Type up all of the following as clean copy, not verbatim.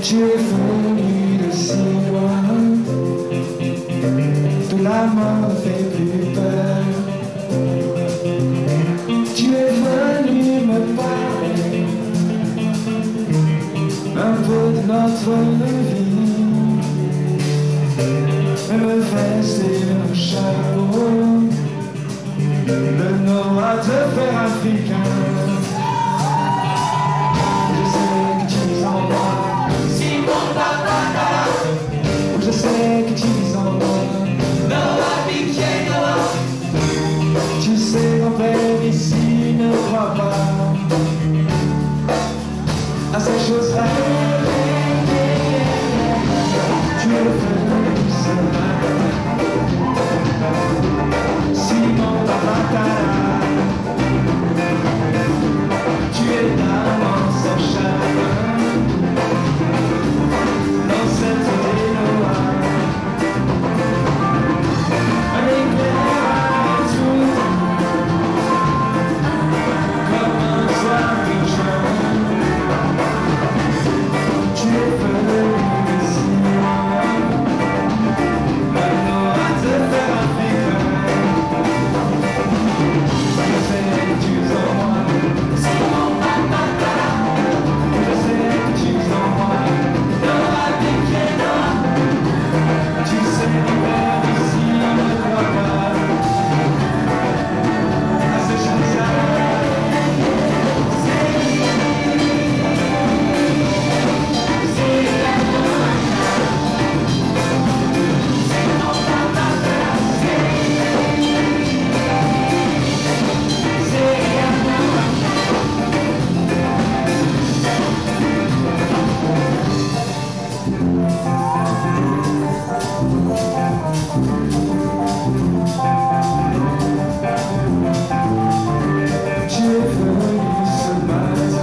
Tu es venu de si loin, de la mort ne fait plus peur. Tu es venu me parler un peu de notre vie, me verser le chapeau de nos artefacts africains. Je sais que tu en vois Simon Babakara, je sais que tu en vois Noah Bikye Noah. Tu sais mon père ici ne croit pas à ces choses-là. Tu es venu ce matin Simon Babakara, tu es là dans son chemin, dans cette idée noire. Un éclair à tout, comme un soir de juin. Tu es venu ici, maintenant à te faire africain. Je sais que tu en moi, Simon Babakara. Je sais que tu en moi, Noah Bikye Noah. Tu sais mon père ici ne croit pas à ces choses-là. Tu es venu ce matin,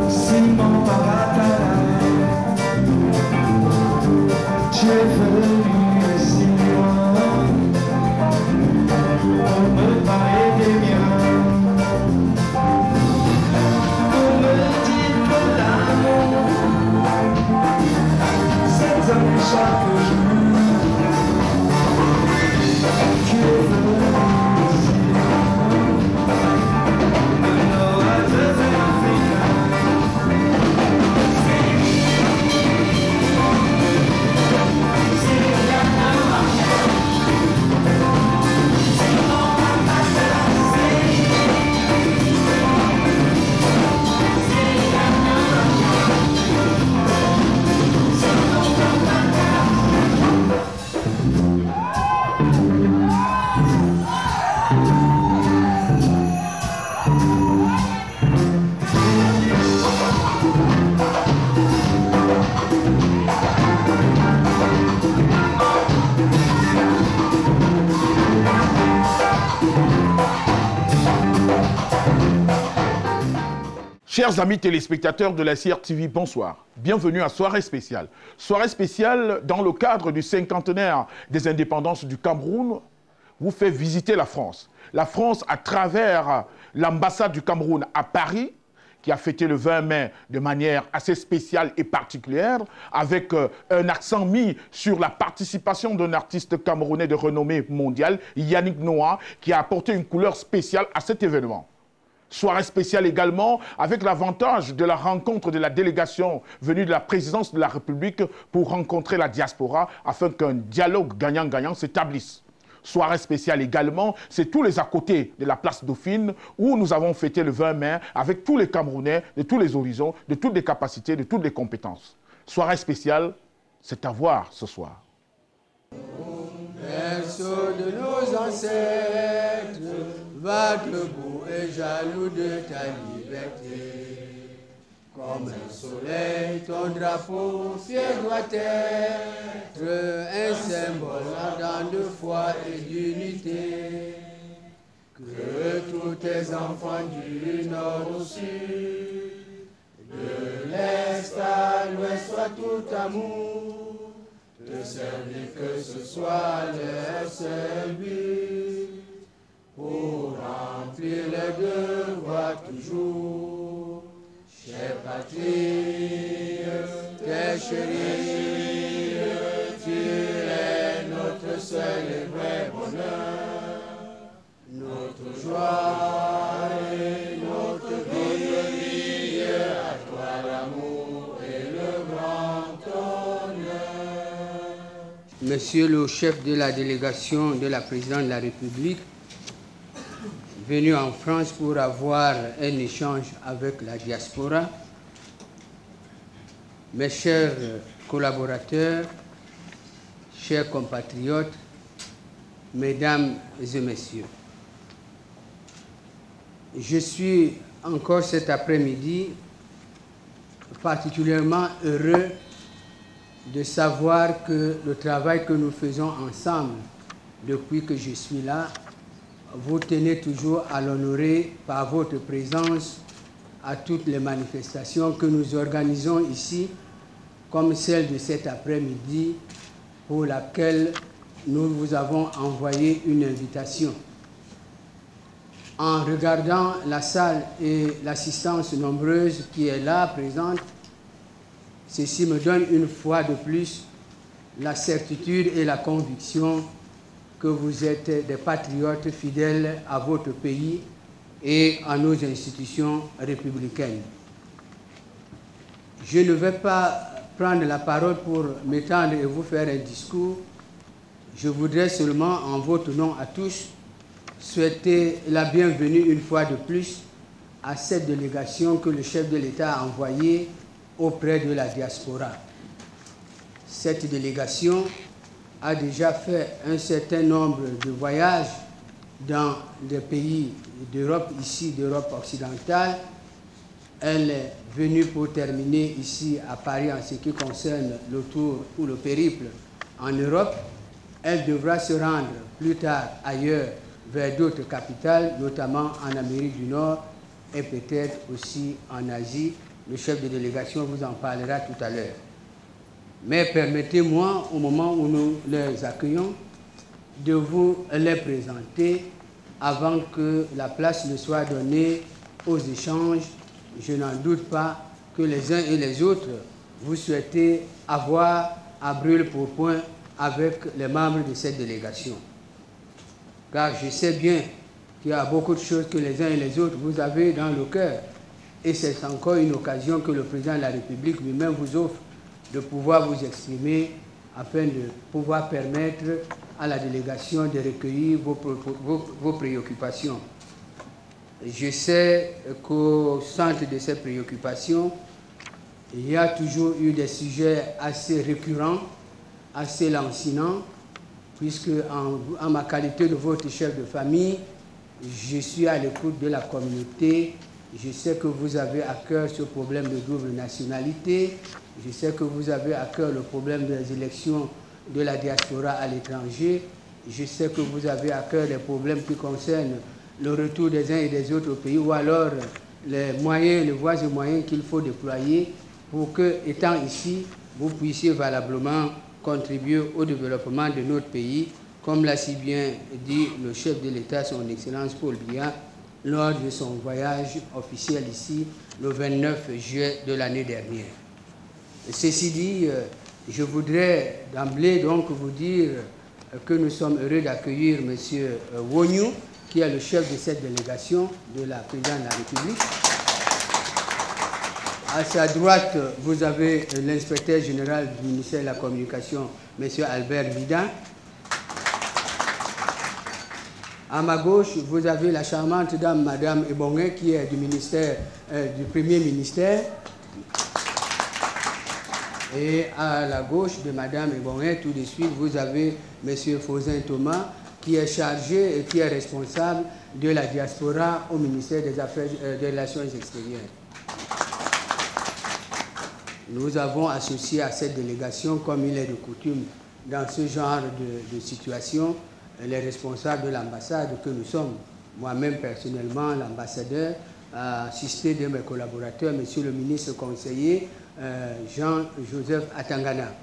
Simon Babakara. Tu es venu si loin pour me parler des miens, pour me dire que l'amour s'étonne chaque jour. Tu es venu si loin, maintenant à te faire africain. Chers amis téléspectateurs de la CRTV, bonsoir. Bienvenue à Soirée Spéciale. Soirée Spéciale, dans le cadre du 50aire des indépendances du Cameroun, vous fait visiter la France. La France à travers l'ambassade du Cameroun à Paris, qui a fêté le 20 mai de manière assez spéciale et particulière, avec un accent mis sur la participation d'un artiste camerounais de renommée mondiale, Yannick Noah, qui a apporté une couleur spéciale à cet événement. Soirée spéciale également avec l'avantage de la rencontre de la délégation venue de la présidence de la République pour rencontrer la diaspora afin qu'un dialogue gagnant-gagnant s'établisse. Soirée spéciale également, c'est tous les à côté de la place Dauphine où nous avons fêté le 20 mai avec tous les Camerounais de tous les horizons, de toutes les capacités, de toutes les compétences. Soirée spéciale, c'est à voir ce soir. Berceau de nos ancêtres, va debout et jaloux de ta liberté. Comme un soleil, ton drapeau fier doit être un symbole ardent de foi et d'unité. Que tous tes enfants du nord au sud, de l'est à l'ouest soient tout amour. De servir que ce soit leur seul but, pour remplir les devoirs toujours. Chère patrie, chérie, tu es notre seul et vrai bonheur, notre joie et notre vie, à toi l'amour et le grand honneur. Monsieur le chef de la délégation de la présidente de la République, venu en France pour avoir un échange avec la diaspora, mes chers collaborateurs, chers compatriotes, mesdames et messieurs, je suis encore cet après-midi particulièrement heureux de savoir que le travail que nous faisons ensemble depuis que je suis là, vous tenez toujours à l'honorer par votre présence à toutes les manifestations que nous organisons ici, comme celle de cet après-midi, pour laquelle nous vous avons envoyé une invitation. En regardant la salle et l'assistance nombreuse qui est là, présente, ceci me donne une fois de plus la certitude et la conviction que vous êtes des patriotes fidèles à votre pays et à nos institutions républicaines. Je ne vais pas prendre la parole pour m'étendre et vous faire un discours. Je voudrais seulement, en votre nom à tous, souhaiter la bienvenue une fois de plus à cette délégation que le chef de l'État a envoyée auprès de la diaspora. Cette délégation a déjà fait un certain nombre de voyages dans des pays d'Europe, ici d'Europe occidentale. Elle est venue pour terminer ici à Paris en ce qui concerne le tour ou le périple en Europe. Elle devra se rendre plus tard ailleurs vers d'autres capitales, notamment en Amérique du Nord et peut-être aussi en Asie. Le chef de délégation vous en parlera tout à l'heure. Mais permettez-moi, au moment où nous les accueillons, de vous les présenter avant que la place ne soit donnée aux échanges. Je n'en doute pas que les uns et les autres, vous souhaitez avoir à brûle-pourpoint avec les membres de cette délégation. Car je sais bien qu'il y a beaucoup de choses que les uns et les autres, vous avez dans le cœur. Et c'est encore une occasion que le président de la République lui-même vous offre de pouvoir vous exprimer afin de pouvoir permettre à la délégation de recueillir vos préoccupations. Je sais qu'au centre de ces préoccupations, il y a toujours eu des sujets assez récurrents, assez lancinants, puisque en ma qualité de votre chef de famille, je suis à l'écoute de la communauté. Je sais que vous avez à cœur ce problème de double nationalité. Je sais que vous avez à cœur le problème des élections de la diaspora à l'étranger. Je sais que vous avez à cœur les problèmes qui concernent le retour des uns et des autres au pays, ou alors les moyens, les voies et moyens qu'il faut déployer pour que, étant ici, vous puissiez valablement contribuer au développement de notre pays, comme l'a si bien dit le chef de l'État, son Excellence Paul Biya, lors de son voyage officiel ici, le 29 juillet de l'année dernière. Ceci dit, je voudrais d'emblée donc vous dire que nous sommes heureux d'accueillir M. Wonyou, qui est le chef de cette délégation de la présidente de la République. À sa droite, vous avez l'inspecteur général du ministère de la Communication, M. Albert Vida. À ma gauche, vous avez la charmante dame, Madame Ebongue, qui est du ministère, du Premier ministère. Et à la gauche de Madame Ebongue, tout de suite, vous avez M. Fauzin Thomas, qui est chargé et qui est responsable de la diaspora au ministère des Affaires des Relations extérieures. Nous avons associé à cette délégation, comme il est de coutume dans ce genre de situation, les responsables de l'ambassade que nous sommes. Moi-même, personnellement, l'ambassadeur, assisté de mes collaborateurs, monsieur le ministre conseiller, Jean-Joseph Atangana.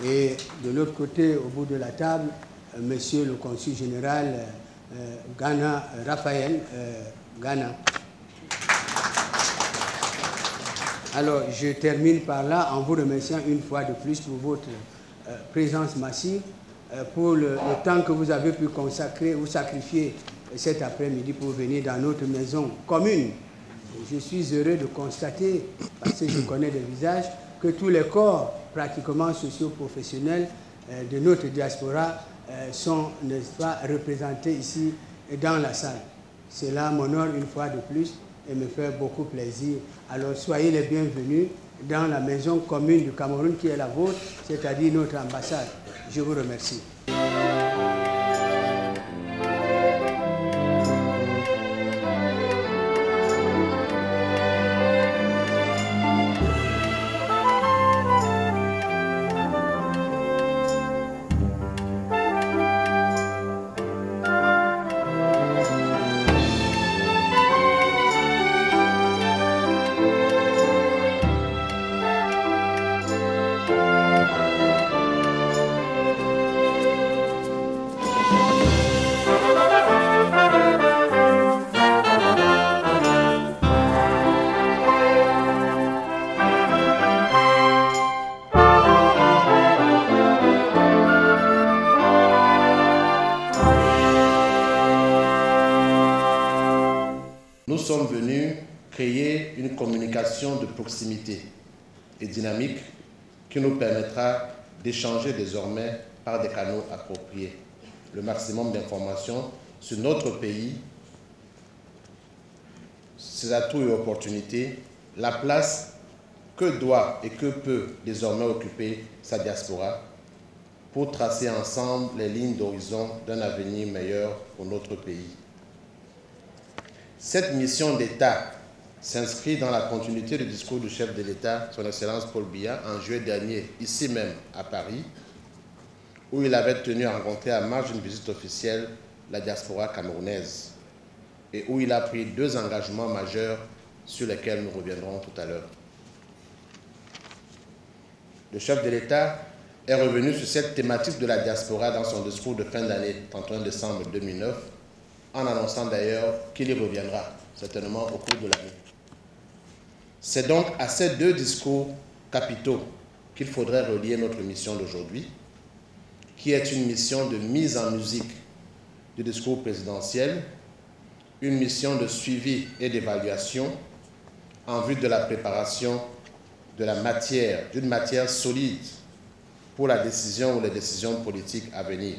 Et de l'autre côté, au bout de la table, monsieur le consul général Ghana, Raphaël Ghana. Alors, je termine par là en vous remerciant une fois de plus pour votre présence massive, pour le temps que vous avez pu consacrer ou sacrifier cet après-midi pour venir dans notre maison commune. Je suis heureux de constater, parce que je connais des visages, que tous les corps pratiquement socio-professionnels de notre diaspora sont, n'est-ce pas, représentés ici dans la salle. Cela m'honore une fois de plus et me fait beaucoup plaisir. Alors soyez les bienvenus dans la maison commune du Cameroun qui est la vôtre, c'est-à-dire notre ambassade. Je vous remercie. Nous sommes venus créer une communication de proximité et dynamique qui nous permettra d'échanger désormais par des canaux appropriés le maximum d'informations sur notre pays, ses atouts et opportunités, la place que doit et que peut désormais occuper sa diaspora pour tracer ensemble les lignes d'horizon d'un avenir meilleur pour notre pays. Cette mission d'État s'inscrit dans la continuité du discours du chef de l'État, son Excellence Paul Biya, en juillet dernier, ici même à Paris, où il avait tenu à rencontrer à marge d'une visite officielle la diaspora camerounaise et où il a pris 2 engagements majeurs sur lesquels nous reviendrons tout à l'heure. Le chef de l'État est revenu sur cette thématique de la diaspora dans son discours de fin d'année, 31 décembre 2009, en annonçant d'ailleurs qu'il y reviendra certainement au cours de l'année. C'est donc à ces 2 discours capitaux qu'il faudrait relier notre mission d'aujourd'hui, qui est une mission de mise en musique du discours présidentiel, une mission de suivi et d'évaluation en vue de la préparation de la matière, d'une matière solide pour la décision ou les décisions politiques à venir.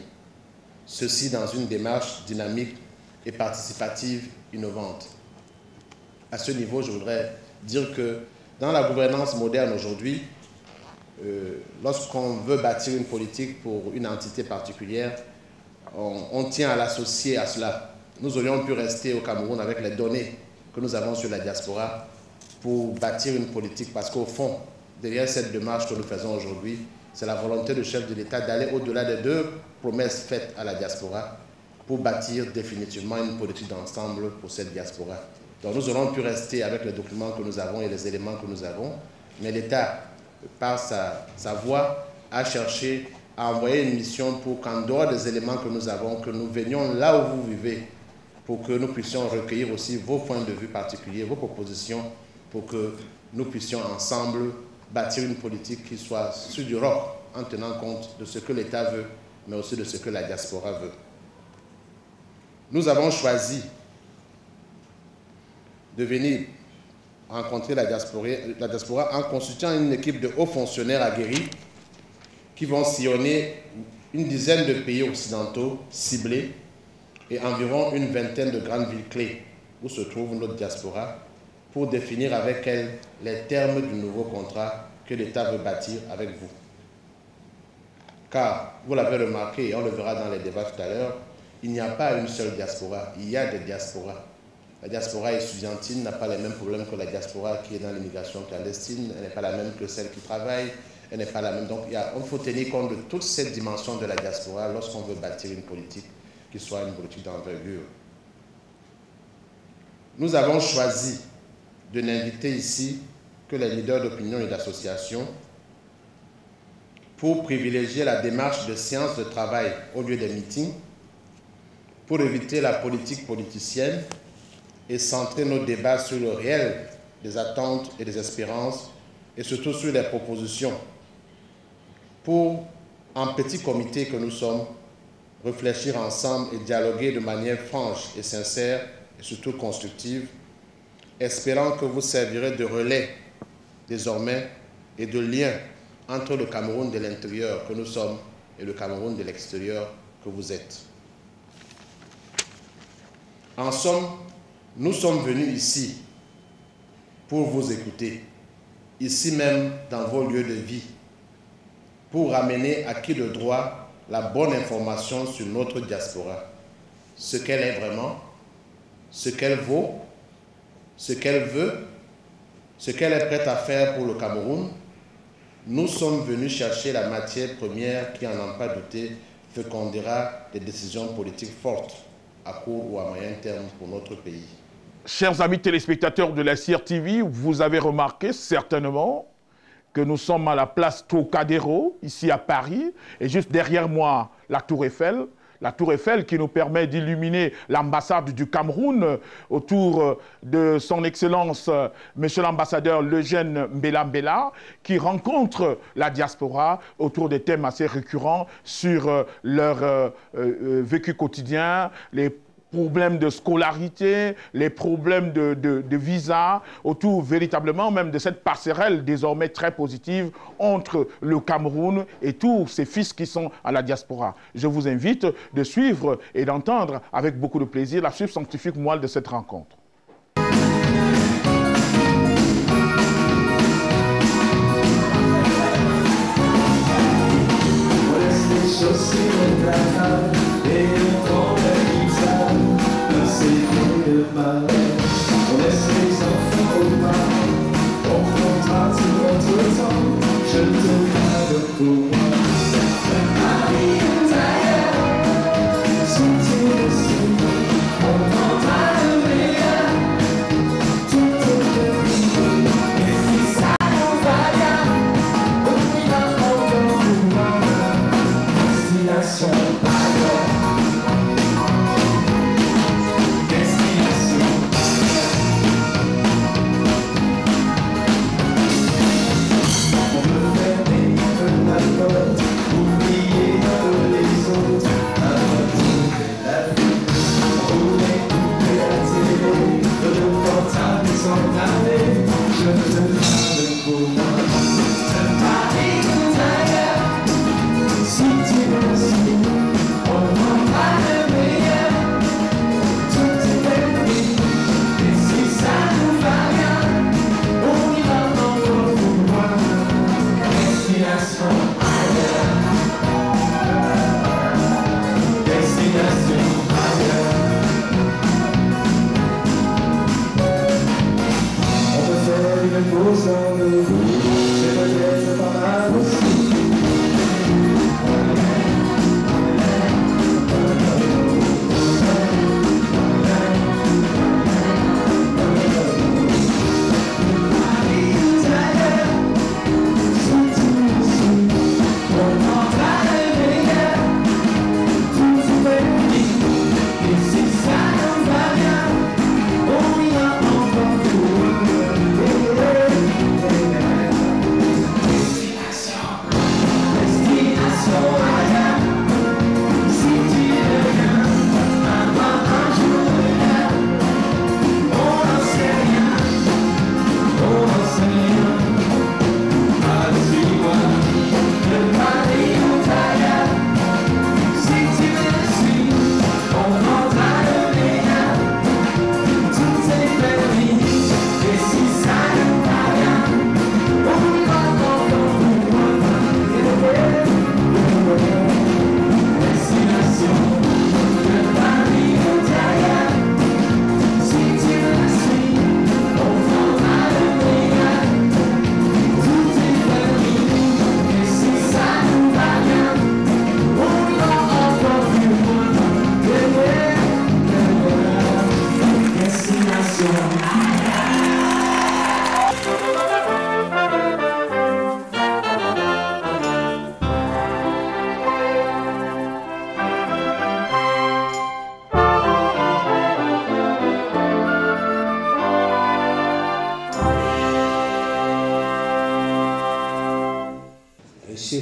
Ceci dans une démarche dynamique et participative innovante. À ce niveau, je voudrais dire que dans la gouvernance moderne aujourd'hui, lorsqu'on veut bâtir une politique pour une entité particulière, on tient à l'associer à cela. Nous aurions pu rester au Cameroun avec les données que nous avons sur la diaspora pour bâtir une politique, parce qu'au fond, derrière cette démarche que nous faisons aujourd'hui, c'est la volonté du chef de l'État d'aller au-delà des 2 promesses faites à la diaspora pour bâtir définitivement une politique d'ensemble pour cette diaspora. Donc nous aurions pu rester avec les documents que nous avons et les éléments que nous avons, mais l'État, par sa voie, a cherché à envoyer une mission pour qu'en dehors des éléments que nous avons, que nous venions là où vous vivez, pour que nous puissions recueillir aussi vos points de vue particuliers, vos propositions, pour que nous puissions ensemble bâtir une politique qui soit sur du roc, en tenant compte de ce que l'État veut, mais aussi de ce que la diaspora veut. Nous avons choisi de venir rencontrer la diaspora en constituant une équipe de hauts fonctionnaires aguerris qui vont sillonner une dizaine de pays occidentaux ciblés et environ une vingtaine de grandes villes clés où se trouve notre diaspora pour définir avec elle les termes du nouveau contrat que l'État veut bâtir avec vous. Car, vous l'avez remarqué et on le verra dans les débats tout à l'heure, il n'y a pas une seule diaspora, il y a des diasporas. La diaspora étudiantine n'a pas les mêmes problèmes que la diaspora qui est dans l'immigration clandestine, elle n'est pas la même que celle qui travaille, elle n'est pas la même. Donc il faut tenir compte de toutes ces dimensions de la diaspora lorsqu'on veut bâtir une politique qui soit une politique d'envergure. Nous avons choisi de n'inviter ici que les leaders d'opinion et d'association pour privilégier la démarche de séance de travail au lieu des meetings, pour éviter la politique politicienne et centrer nos débats sur le réel des attentes et des espérances, et surtout sur les propositions, pour, en petit comité que nous sommes, réfléchir ensemble et dialoguer de manière franche et sincère, et surtout constructive, espérant que vous servirez de relais désormais et de lien entre le Cameroun de l'intérieur que nous sommes et le Cameroun de l'extérieur que vous êtes. En somme, nous sommes venus ici pour vous écouter, ici même dans vos lieux de vie, pour ramener à qui le droit la bonne information sur notre diaspora, ce qu'elle est vraiment, ce qu'elle vaut, ce qu'elle veut, ce qu'elle est prête à faire pour le Cameroun. Nous sommes venus chercher la matière première qui, en n'en pas douter, fécondera des décisions politiques fortes à court ou à moyen terme pour notre pays. Chers amis téléspectateurs de la CRTV, vous avez remarqué certainement que nous sommes à la place Trocadéro, ici à Paris, et juste derrière moi, la Tour Eiffel. La Tour Eiffel qui nous permet d'illuminer l'ambassade du Cameroun autour de son Excellence, Monsieur l'ambassadeur Lejeune Mbela Mbela, qui rencontre la diaspora autour des thèmes assez récurrents sur leur vécu quotidien, les problèmes de scolarité, les problèmes de visa, autour véritablement même de cette passerelle désormais très positive entre le Cameroun et tous ses fils qui sont à la diaspora. Je vous invite de suivre et d'entendre avec beaucoup de plaisir la substantifique moelle de cette rencontre. On laisse les enfants au pas, on prendra tout notre temps, je te garde pour moi. Paris est ailleurs, sous tes signes, on prendra le meilleur, tout est permis, et si ça nous va bien, on ira encore plus loin, destination ailleurs.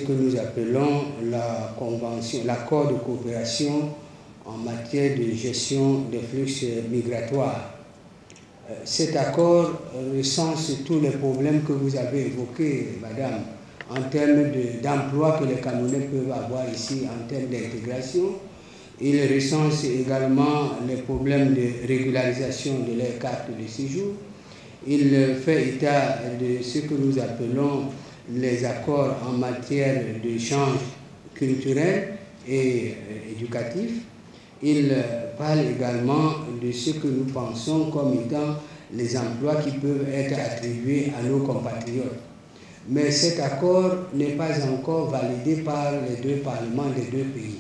que nous appelons la convention, l'accord de coopération en matière de gestion des flux migratoires. Cet accord recense tous les problèmes que vous avez évoqués, madame, en termes d'emploi que les Camerounais peuvent avoir ici, en termes d'intégration. Il recense également les problèmes de régularisation de leurs cartes de séjour. Il fait état de ce que nous appelons les accords en matière d'échange culturel et éducatif. Il parle également de ce que nous pensons comme étant les emplois qui peuvent être attribués à nos compatriotes. Mais cet accord n'est pas encore validé par les deux parlements des deux pays.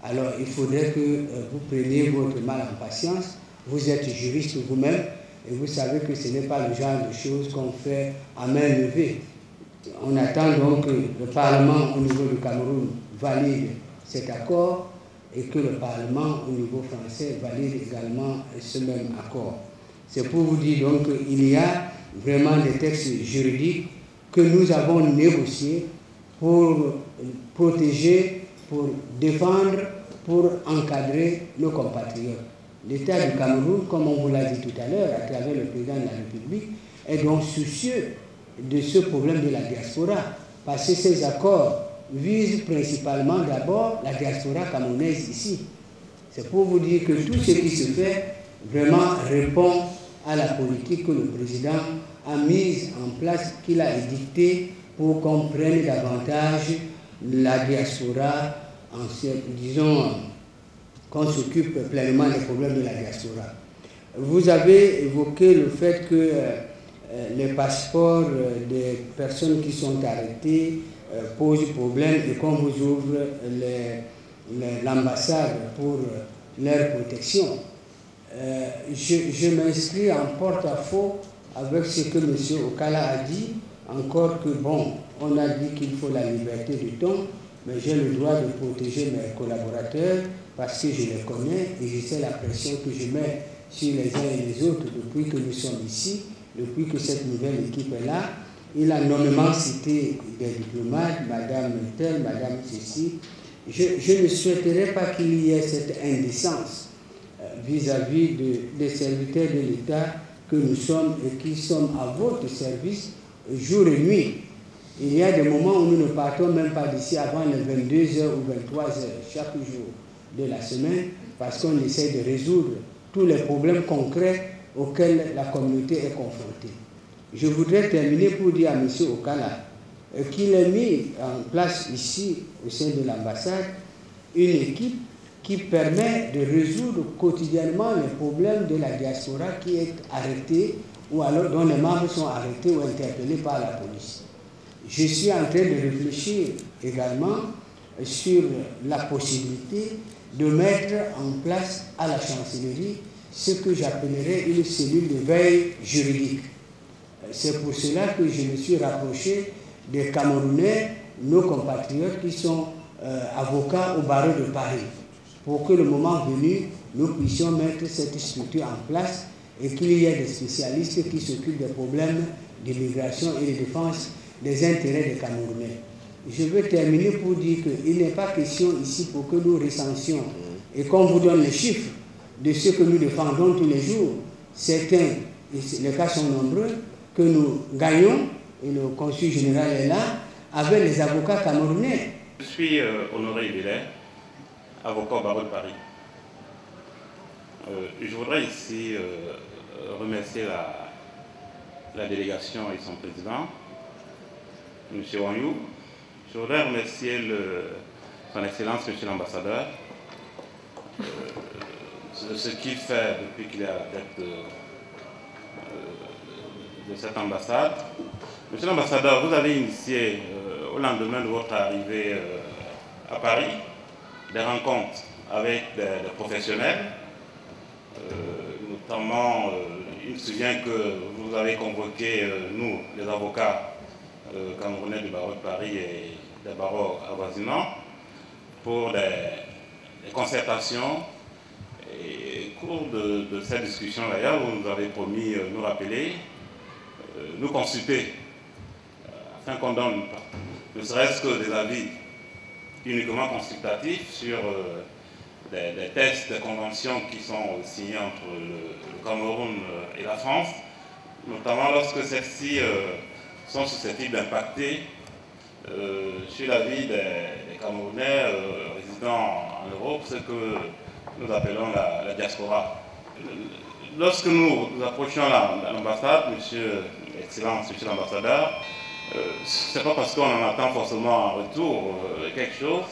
Alors il faudrait que vous preniez votre mal en patience. Vous êtes juriste vous-même et vous savez que ce n'est pas le genre de choses qu'on fait à main levée. On attend donc que le Parlement au niveau du Cameroun valide cet accord et que le Parlement au niveau français valide également ce même accord. C'est pour vous dire donc qu'il y a vraiment des textes juridiques que nous avons négociés pour protéger, pour défendre, pour encadrer nos compatriotes. L'État du Cameroun, comme on vous l'a dit tout à l'heure, à travers le président de la République, est donc soucieux de ce problème de la diaspora, parce que ces accords visent principalement d'abord la diaspora camerounaise ici. C'est pour vous dire que tout ce qui se fait vraiment répond à la politique que le président a mise en place, qu'il a édictée pour qu'on prenne davantage la diaspora, disons, qu'on s'occupe pleinement des problèmes de la diaspora. Vous avez évoqué le fait que les passeports des personnes qui sont arrêtées posent problème et qu'on vous ouvre l'ambassade pour leur protection. Je m'inscris en porte-à-faux avec ce que M. Okala a dit, encore que bon, on a dit qu'il faut la liberté du ton, mais j'ai le droit de protéger mes collaborateurs parce que je les connais et je sais la pression que je mets sur les uns et les autres depuis que nous sommes ici, depuis que cette nouvelle équipe est là. Il a nommément cité des diplomates, Madame telle, Madame ceci. Je ne souhaiterais pas qu'il y ait cette indécence vis-à-vis des serviteurs de l'État que nous sommes et qui sommes à votre service jour et nuit. Il y a des moments où nous ne partons même pas d'ici avant les 22h ou 23h chaque jour de la semaine parce qu'on essaie de résoudre tous les problèmes concrets auxquels la communauté est confrontée. Je voudrais terminer pour dire à M. Okala qu'il a mis en place ici, au sein de l'ambassade, une équipe qui permet de résoudre quotidiennement les problèmes de la diaspora qui est arrêtée ou alors dont les membres sont arrêtés ou interpellés par la police. Je suis en train de réfléchir également sur la possibilité de mettre en place à la chancellerie ce que j'appellerais une cellule de veille juridique. C'est pour cela que je me suis rapproché des Camerounais, nos compatriotes qui sont avocats au barreau de Paris, pour que le moment venu, nous puissions mettre cette structure en place et qu'il y ait des spécialistes qui s'occupent des problèmes d'immigration et de défense des intérêts des Camerounais. Je veux terminer pour dire qu'il n'est pas question ici pour que nous recensions et qu'on vous donne les chiffres de ce que nous défendons tous les jours. Certains, les cas sont nombreux, que nous gagnons, et le consul général est là, avec les avocats camerounais. Je suis Honoré Ibélé, avocat au barreau de Paris. Je voudrais ici remercier la délégation et son président, M. Wanyou. Je voudrais remercier son Excellence, M. l'ambassadeur, de ce qu'il fait depuis qu'il est à la tête de cette ambassade. Monsieur l'ambassadeur, vous avez initié, au lendemain de votre arrivée à Paris, des rencontres avec des professionnels, notamment, il me souvient que vous avez convoqué, nous, les avocats camerounais du barreau de Paris et des barreaux avoisinants, pour des concertations. Et au cours de cette discussion d'ailleurs, vous nous avez promis nous rappeler, nous consulter, afin qu'on donne ne serait-ce que des avis uniquement consultatifs sur des textes, des conventions qui sont signés entre le Cameroun et la France, notamment lorsque celles-ci sont susceptibles d'impacter sur la vie des Camerounais résidant en Europe, ce que nous appelons la diaspora. Lorsque nous approchions l'ambassade, Excellence, Monsieur l'ambassadeur, ce n'est pas parce qu'on en attend forcément en retour quelque chose,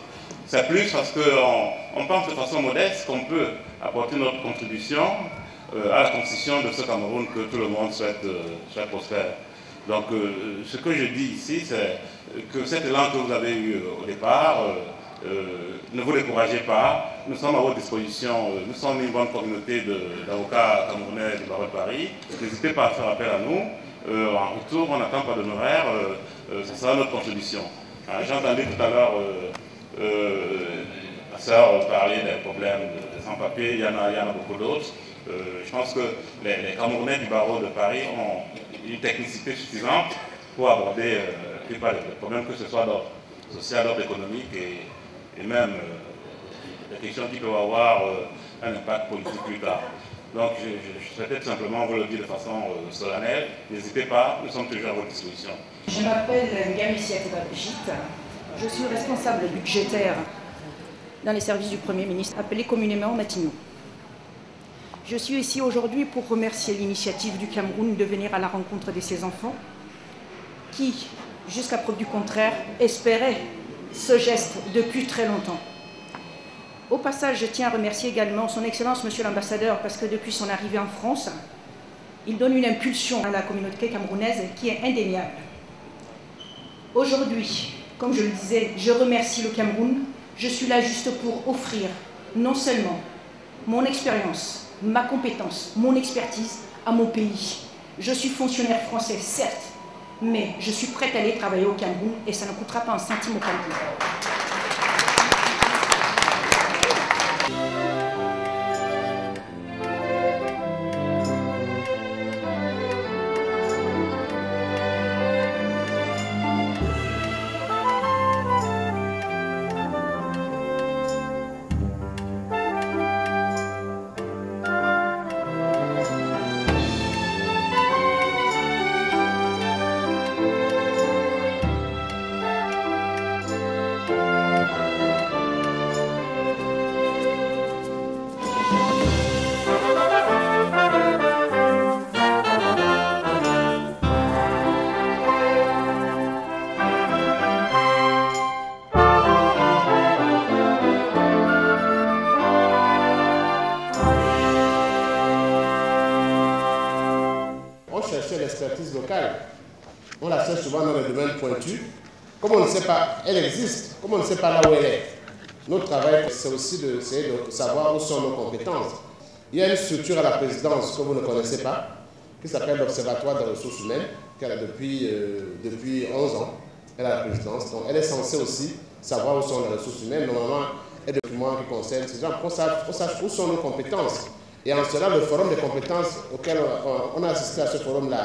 c'est plus parce qu'on pense de façon modeste qu'on peut apporter notre contribution à la construction de ce Cameroun que tout le monde souhaite prospère. Donc ce que je dis ici, c'est que cet élan que vous avez eu au départ, ne vous découragez pas, nous sommes à votre disposition, nous sommes une bonne communauté d'avocats camerounais du barreau de Paris, n'hésitez pas à faire appel à nous, en retour on n'attend pas d'honoraires, ce sera notre contribution. J'ai entendu tout à l'heure ma sœur parler des problèmes de sans-papiers, il y en a beaucoup d'autres. Je pense que les Camerounais du barreau de Paris ont une technicité suffisante pour aborder les problèmes, que ce soit d'ordre social, d'ordre économique et même des questions qui peuvent avoir un impact politique plus tard. Donc je souhaitais tout simplement vous le dire de façon solennelle. N'hésitez pas, nous sommes toujours à votre disposition. Je m'appelle Ngamissia Brigitte. Je suis responsable budgétaire dans les services du Premier ministre, appelé communément Matignon. Je suis ici aujourd'hui pour remercier l'initiative du Cameroun de venir à la rencontre de ses enfants qui, jusqu'à preuve du contraire, espéraient ce geste depuis très longtemps. Au passage, je tiens à remercier également son Excellence, Monsieur l'ambassadeur, parce que depuis son arrivée en France, il donne une impulsion à la communauté camerounaise qui est indéniable. Aujourd'hui, comme je le disais, je remercie le Cameroun. Je suis là juste pour offrir non seulement mon expérience, ma compétence, mon expertise à mon pays. Je suis fonctionnaire français, certes, mais je suis prête à aller travailler au Cameroun et ça ne coûtera pas un centime au Cameroun. L'expertise locale, on la cherche souvent dans les domaines pointus. Comme on ne sait pas, elle existe, comme on ne sait pas là où elle est. Notre travail, c'est aussi d'essayer de savoir où sont nos compétences. Il y a une structure à la présidence que vous ne connaissez pas, qui s'appelle l'Observatoire des ressources humaines, qu'elle a depuis 11 ans. Elle a la présidence, donc elle est censée aussi savoir où sont les ressources humaines. Normalement, il y a des documents qui concernent ces gens, qu'on sache où sont nos compétences. Et en cela, le forum des compétences auquel on a assisté à ce forum-là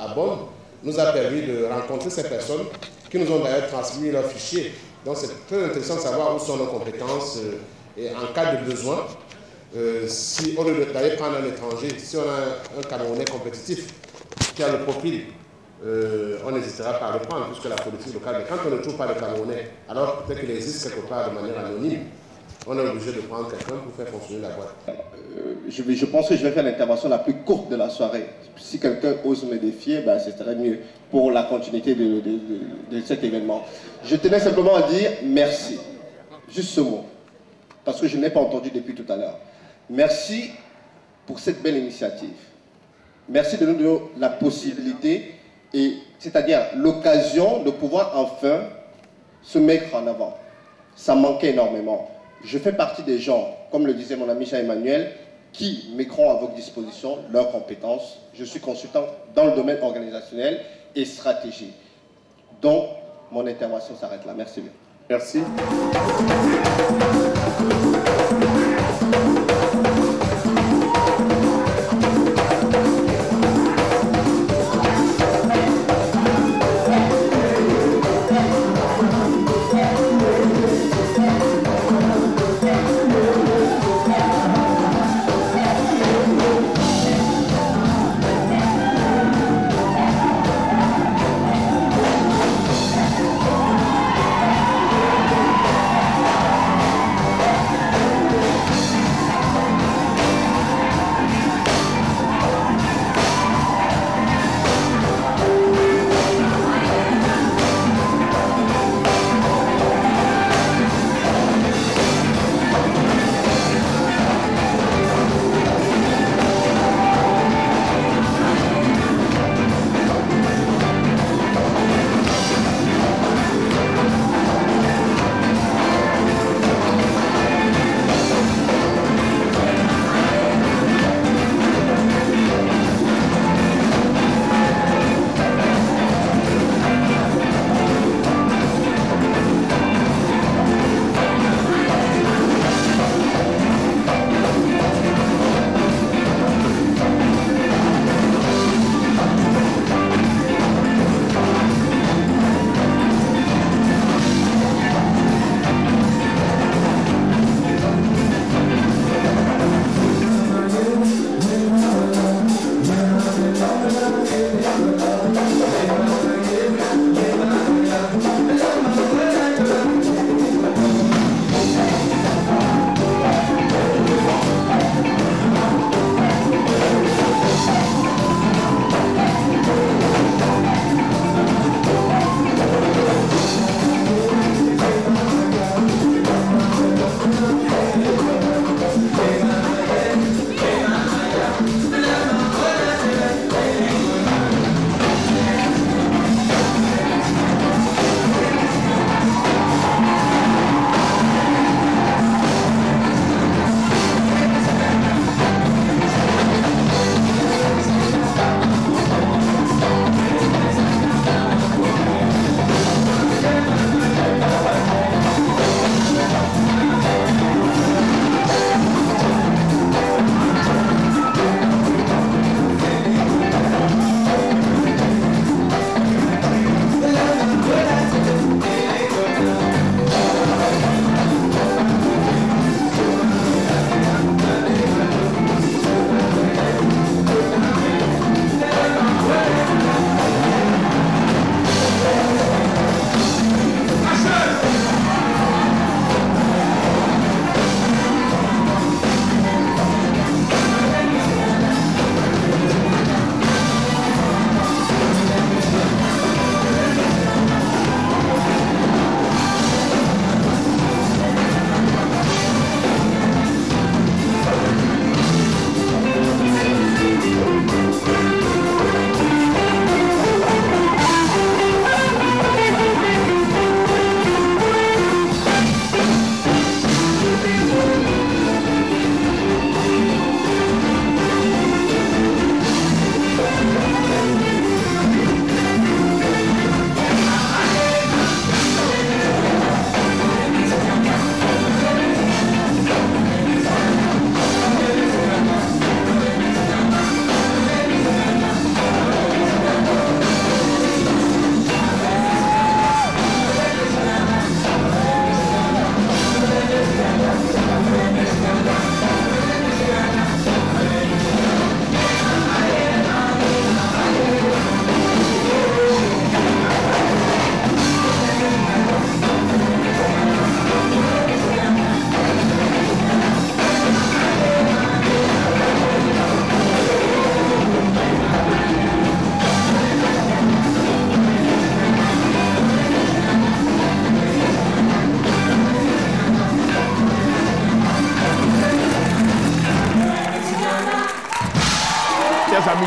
à Bonn nous a permis de rencontrer ces personnes qui nous ont d'ailleurs transmis leurs fichiers. Donc c'est très intéressant de savoir où sont nos compétences et en cas de besoin, si au lieu d'aller prendre un étranger, si on a un Camerounais compétitif qui a le profil, on n'hésitera pas à le prendre puisque la politique locale, mais quand on ne trouve pas de Camerounais, alors peut-être qu'il existe quelque part de manière anonyme, on est obligé de prendre quelqu'un pour faire fonctionner la boîte. Je pense que je vais faire l'intervention la plus courte de la soirée. Si quelqu'un ose me défier, ben, ce serait mieux pour la continuité de cet événement. Je tenais simplement à dire merci. Juste ce mot. Parce que je n'ai pas entendu depuis tout à l'heure. Merci pour cette belle initiative. Merci de nous donner la possibilité, c'est-à-dire l'occasion de pouvoir enfin se mettre en avant. Ça manquait énormément. Je fais partie des gens, comme le disait mon ami Jean-Emmanuel, qui mettront à votre disposition leurs compétences. Je suis consultant dans le domaine organisationnel et stratégique. Donc, mon intervention s'arrête là. Merci bien. Merci.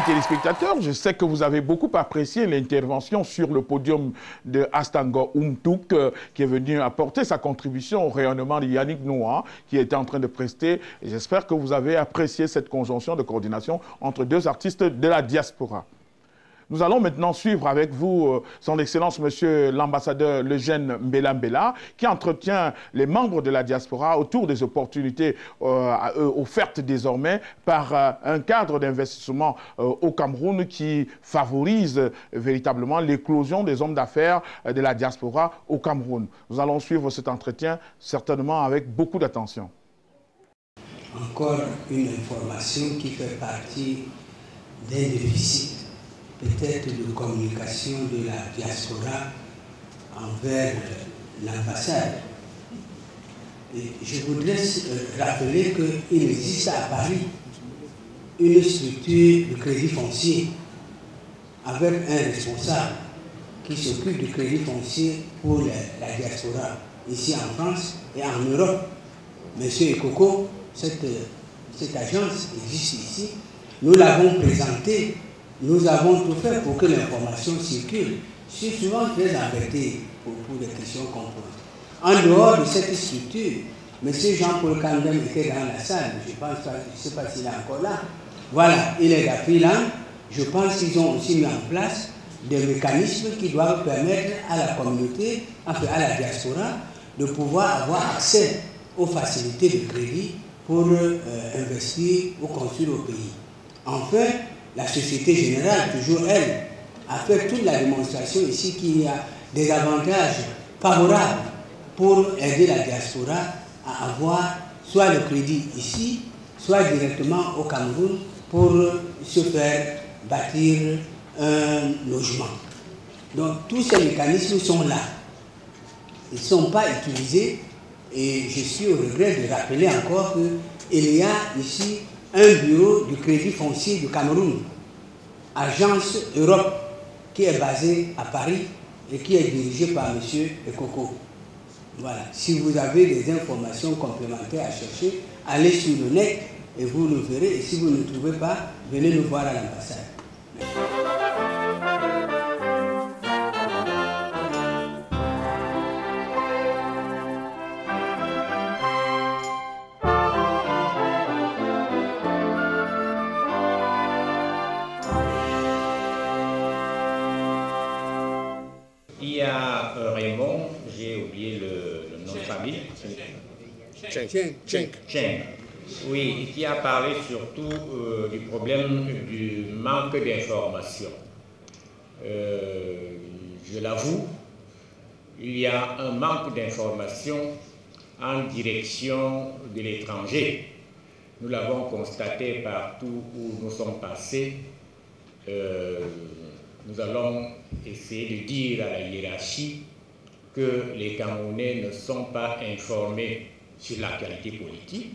téléspectateurs, je sais que vous avez beaucoup apprécié l'intervention sur le podium de Astango Umtuk qui est venu apporter sa contribution au rayonnement de Yannick Noah qui était en train de prester. J'espère que vous avez apprécié cette conjonction de coordination entre deux artistes de la diaspora. Nous allons maintenant suivre avec vous son Excellence Monsieur l'ambassadeur Lejeune Mbela Mbela qui entretient les membres de la diaspora autour des opportunités offertes désormais par un cadre d'investissement au Cameroun qui favorise véritablement l'éclosion des hommes d'affaires de la diaspora au Cameroun. Nous allons suivre cet entretien certainement avec beaucoup d'attention. Encore une information qui fait partie d'un déficit peut-être de communication de la diaspora envers l'ambassade. Je voudrais rappeler qu'il existe à Paris une structure de crédit foncier avec un responsable qui s'occupe du crédit foncier pour la diaspora ici en France et en Europe. Monsieur Ekoko, cette agence existe ici. Nous l'avons présentée. Nous avons tout fait pour que l'information circule. Je suis souvent très embêté pour des questions qu'on pose. En dehors de cette structure, M. Jean-Paul Kandem était dans la salle. Je ne sais pas s'il est encore là. Voilà, il est d'Afrique. Je pense qu'ils ont aussi mis en place des mécanismes qui doivent permettre à la communauté, enfin à la diaspora, de pouvoir avoir accès aux facilités de crédit pour investir ou construire au pays. Enfin, la Société Générale, toujours elle, a fait toute la démonstration ici qu'il y a des avantages favorables pour aider la diaspora à avoir soit le crédit ici, soit directement au Cameroun pour se faire bâtir un logement. Donc tous ces mécanismes sont là. Ils ne sont pas utilisés et je suis au regret de rappeler encore qu'il y a ici un bureau du crédit foncier du Cameroun, Agence Europe, qui est basée à Paris et qui est dirigée par M. Ekoko. Voilà. Si vous avez des informations complémentaires à chercher, allez sur le net et vous le verrez. Et si vous ne trouvez pas, venez nous voir à l'ambassade. Raymond, j'ai oublié le nom de famille. Cheng. Oui, qui a parlé surtout du problème du manque d'information. Je l'avoue, il y a un manque d'information en direction de l'étranger. Nous l'avons constaté partout où nous sommes passés. Nous allons essayer de dire à la hiérarchie que les Camerounais ne sont pas informés sur l'actualité politique,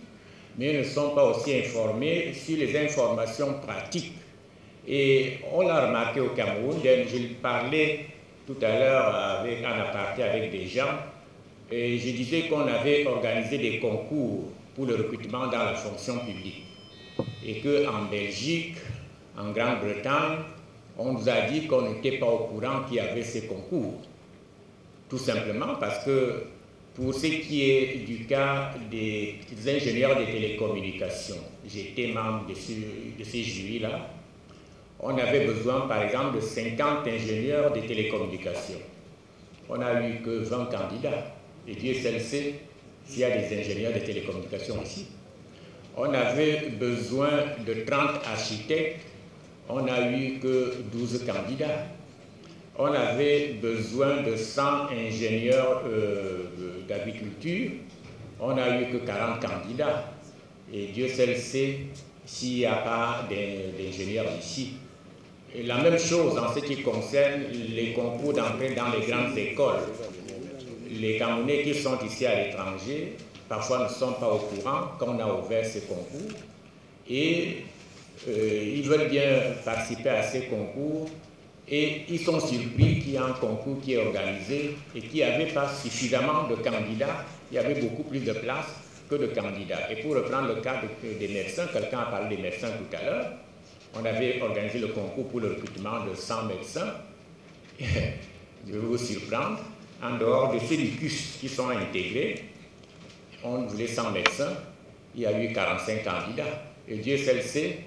mais ne sont pas aussi informés sur les informations pratiques. Et on l'a remarqué au Cameroun, je parlais tout à l'heure en aparté avec des gens, et je disais qu'on avait organisé des concours pour le recrutement dans la fonction publique. Et qu'en Belgique, en Grande-Bretagne, on nous a dit qu'on n'était pas au courant qu'il y avait ces concours. Tout simplement parce que pour ce qui est du cas des ingénieurs de télécommunications, j'étais membre de ces jurys-là, on avait besoin par exemple de 50 ingénieurs de télécommunications. On n'a eu que 20 candidats. Et Dieu seul sait s'il y a des ingénieurs de télécommunications ici. On avait besoin de 30 architectes. On n'a eu que 12 candidats. On avait besoin de 100 ingénieurs d'agriculture. On n'a eu que 40 candidats. Et Dieu seul sait s'il n'y a pas d'ingénieurs ici. Et la même chose en ce qui concerne les concours d'entrée dans les grandes écoles. Les Camerounais qui sont ici à l'étranger, parfois ne sont pas au courant qu'on a ouvert ces concours. Et ils veulent bien participer à ces concours et ils sont surpris qu'il y a un concours qui est organisé et qu'il n'y avait pas suffisamment de candidats. Il y avait beaucoup plus de places que de candidats. Et pour reprendre le cas des médecins, quelqu'un a parlé des médecins tout à l'heure, on avait organisé le concours pour le recrutement de 100 médecins. Je vais vous surprendre, en dehors de ceux du CUS qui sont intégrés, on voulait 100 médecins, il y a eu 45 candidats. Et Dieu seul sait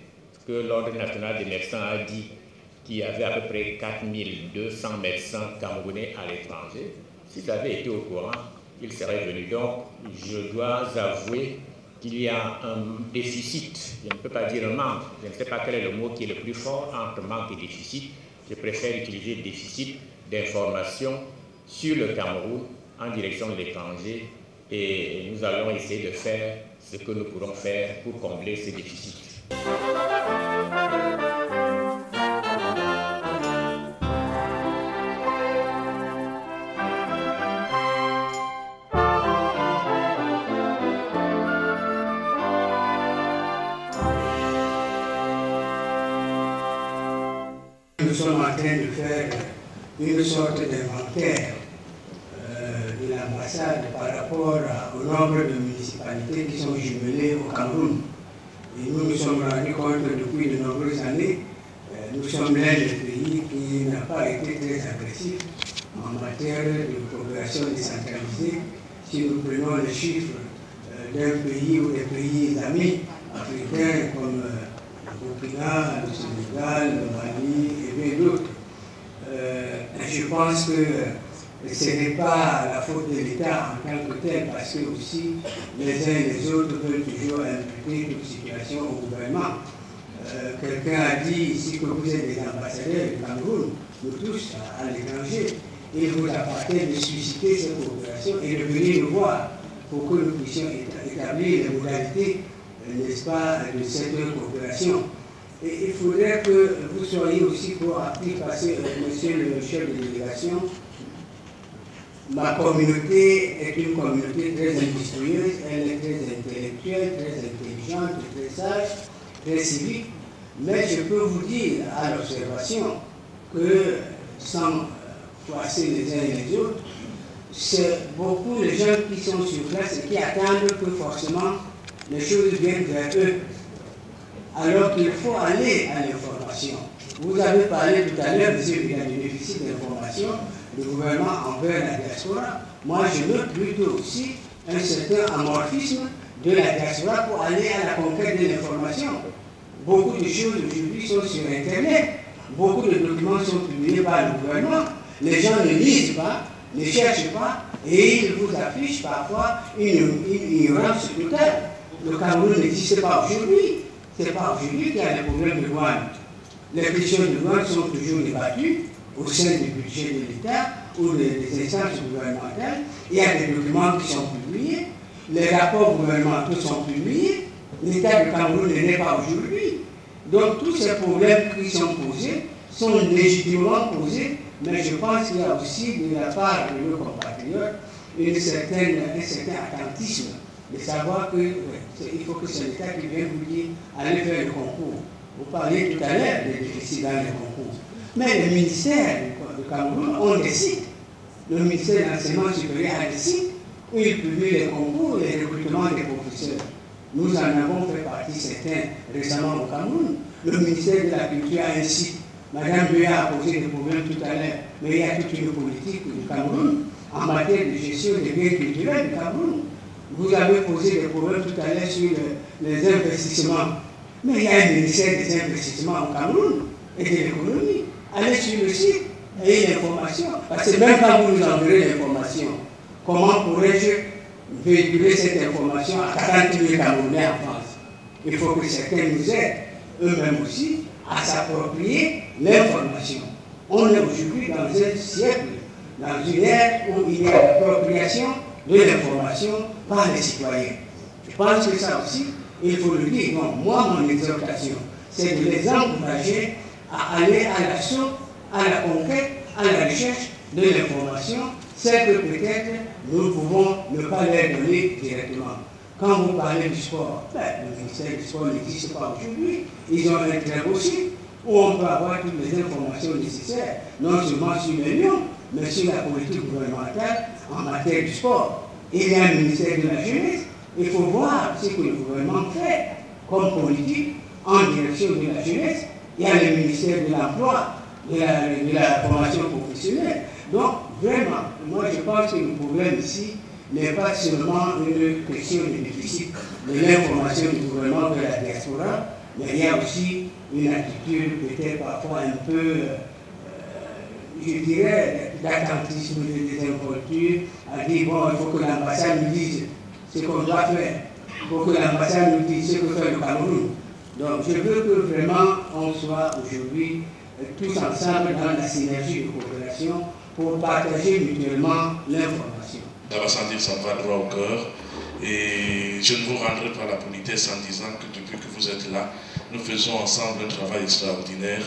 que l'Ordre national des médecins a dit qu'il y avait à peu près 4200 médecins camerounais à l'étranger. S'ils avaient été au courant, ils seraient venus. Donc, je dois avouer qu'il y a un déficit, je ne peux pas dire un manque, je ne sais pas quel est le mot qui est le plus fort entre manque et déficit. Je préfère utiliser déficit d'information sur le Cameroun en direction de l'étranger et nous allons essayer de faire ce que nous pourrons faire pour combler ces déficits. Nous sommes en train de faire une sorte d'inventaire de l'ambassade par rapport au nombre de municipalités qui sont jumelées au Cameroun. Et nous nous sommes rendus compte depuis de nombreuses années, nous sommes l'un des pays qui n'a pas été très agressif en matière de coopération décentralisée. Si nous prenons les chiffres d'un pays ou des pays amis africains comme le Burkina, le Sénégal, le Mali et bien d'autres, je pense que ce n'est pas la faute de l'État en tant que tel, parce que aussi les uns et les autres veulent toujours imputer toute situation au gouvernement. Quelqu'un a dit ici que vous êtes des ambassadeurs du Cameroun, nous tous à l'étranger. Il vous appartient de susciter cette coopération et de venir nous voir pour que nous puissions établir les modalités, n'est-ce pas, de cette coopération. Et il faudrait que vous soyez aussi proactif parce que, monsieur le chef de délégation, ma communauté est une communauté très industrieuse, elle est très intellectuelle, très intelligente, très sage, très civique. Mais je peux vous dire à l'observation que, sans froisser les uns et les autres, c'est beaucoup de gens qui sont sur place et qui attendent que forcément les choses viennent vers eux. Alors qu'il faut aller à l'information. Vous avez parlé tout à l'heure, monsieur, il y a du déficit d'information du gouvernement envers la diaspora. Moi, je note plutôt aussi un certain amorphisme de la diaspora pour aller à la conquête de l'information. Beaucoup de choses aujourd'hui sont sur Internet. Beaucoup de documents sont publiés par le gouvernement. Les gens ne lisent pas, ne cherchent pas, et ils vous affichent parfois une ignorance totale. Le Cameroun n'existe pas aujourd'hui. Ce n'est pas aujourd'hui qu'il y a des problèmes de douane. Les questions de douane sont toujours débattues au sein du budget de l'État ou des instances gouvernementales. Il y a des documents qui sont publiés, les rapports gouvernementaux sont publiés. L'État du Cameroun n'est pas aujourd'hui. Donc tous ces problèmes qui sont posés sont légitimement posés, mais je pense qu'il y a aussi de la part de nos compatriotes un certain attentisme de savoir qu'il faut que c'est l'État qui vient vous dire allez faire le concours. Vous parliez tout à l'heure des déficits dans les concours. Mais les ministères du Cameroun ont des sites. Le ministère de l'Enseignement supérieur a des sites où il publie les concours et les recrutements des professeurs. Nous en avons fait partie certains récemment au Cameroun. Le ministère de la Culture a un site. Madame Béa a posé des problèmes tout à l'heure, mais il y a toute une politique du Cameroun en matière de gestion des biens culturels du Cameroun. Vous avez posé des problèmes tout à l'heure sur les investissements. Mais il y a un ministère des investissements au Cameroun et de l'économie. Allez sur le site, ayez l'information. Parce que même quand vous nous enverrez l'information, comment pourrais-je véhiculer cette information à 40 000 Camerounais en France? Il faut que certains nous aident, eux-mêmes aussi, à s'approprier l'information. On est aujourd'hui dans un siècle, dans une ère où il y a l'appropriation de l'information par les citoyens. Je pense que ça aussi, il faut le dire. Donc, moi, mon exhortation, c'est de les encourager à aller à l'assaut, à la conquête, à la recherche de l'information, c'est que peut-être nous pouvons ne pas les donner directement. Quand vous parlez du sport, le ministère du sport n'existe pas aujourd'hui. Ils ont un très beau site où on peut avoir toutes les informations nécessaires, non seulement sur l'Union, mais sur la politique gouvernementale en matière du sport. Il y a un ministère de la jeunesse. Il faut voir ce que le gouvernement fait comme politique en direction de la jeunesse il y a le ministère de l'Emploi, de la formation professionnelle. Donc, vraiment, moi je pense que le problème ici n'est pas seulement une question de déficit de l'information du gouvernement de la diaspora, mais il y a aussi une attitude peut-être parfois un peu, je dirais, d'attentisme, de désinvolture, à dire, bon, il faut que l'ambassade nous dise ce qu'on doit faire, il faut que l'ambassade nous dise ce que fait le Cameroun. Donc je veux que vraiment on soit aujourd'hui tous ensemble dans la synergie de coopération pour partager mutuellement l'information. Ça va sentir, ça me va droit au cœur. Et je ne vous rendrai pas la politesse en disant que depuis que vous êtes là, nous faisons ensemble un travail extraordinaire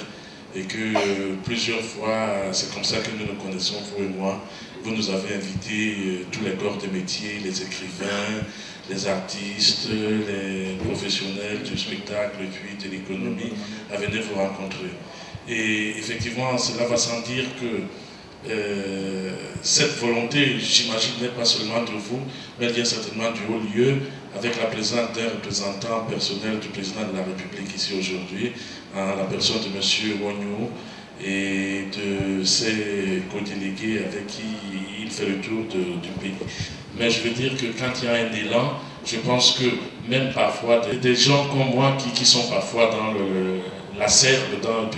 et que plusieurs fois, c'est comme ça que nous nous connaissons, vous et moi. Vous nous avez invités, tous les corps de métier, les écrivains, les artistes, les professionnels du spectacle et puis de l'économie à venir vous rencontrer. Et effectivement, cela va sans dire que cette volonté, j'imagine, n'est pas seulement de vous, mais elle vient certainement du haut lieu, avec la présence d'un représentant personnel du président de la République ici aujourd'hui, en la personne de M. Wagnou et de ses co-délégués avec qui il fait le tour du pays. Mais je veux dire que quand il y a un élan, je pense que même parfois des gens comme moi qui sont parfois dans la serbe, dans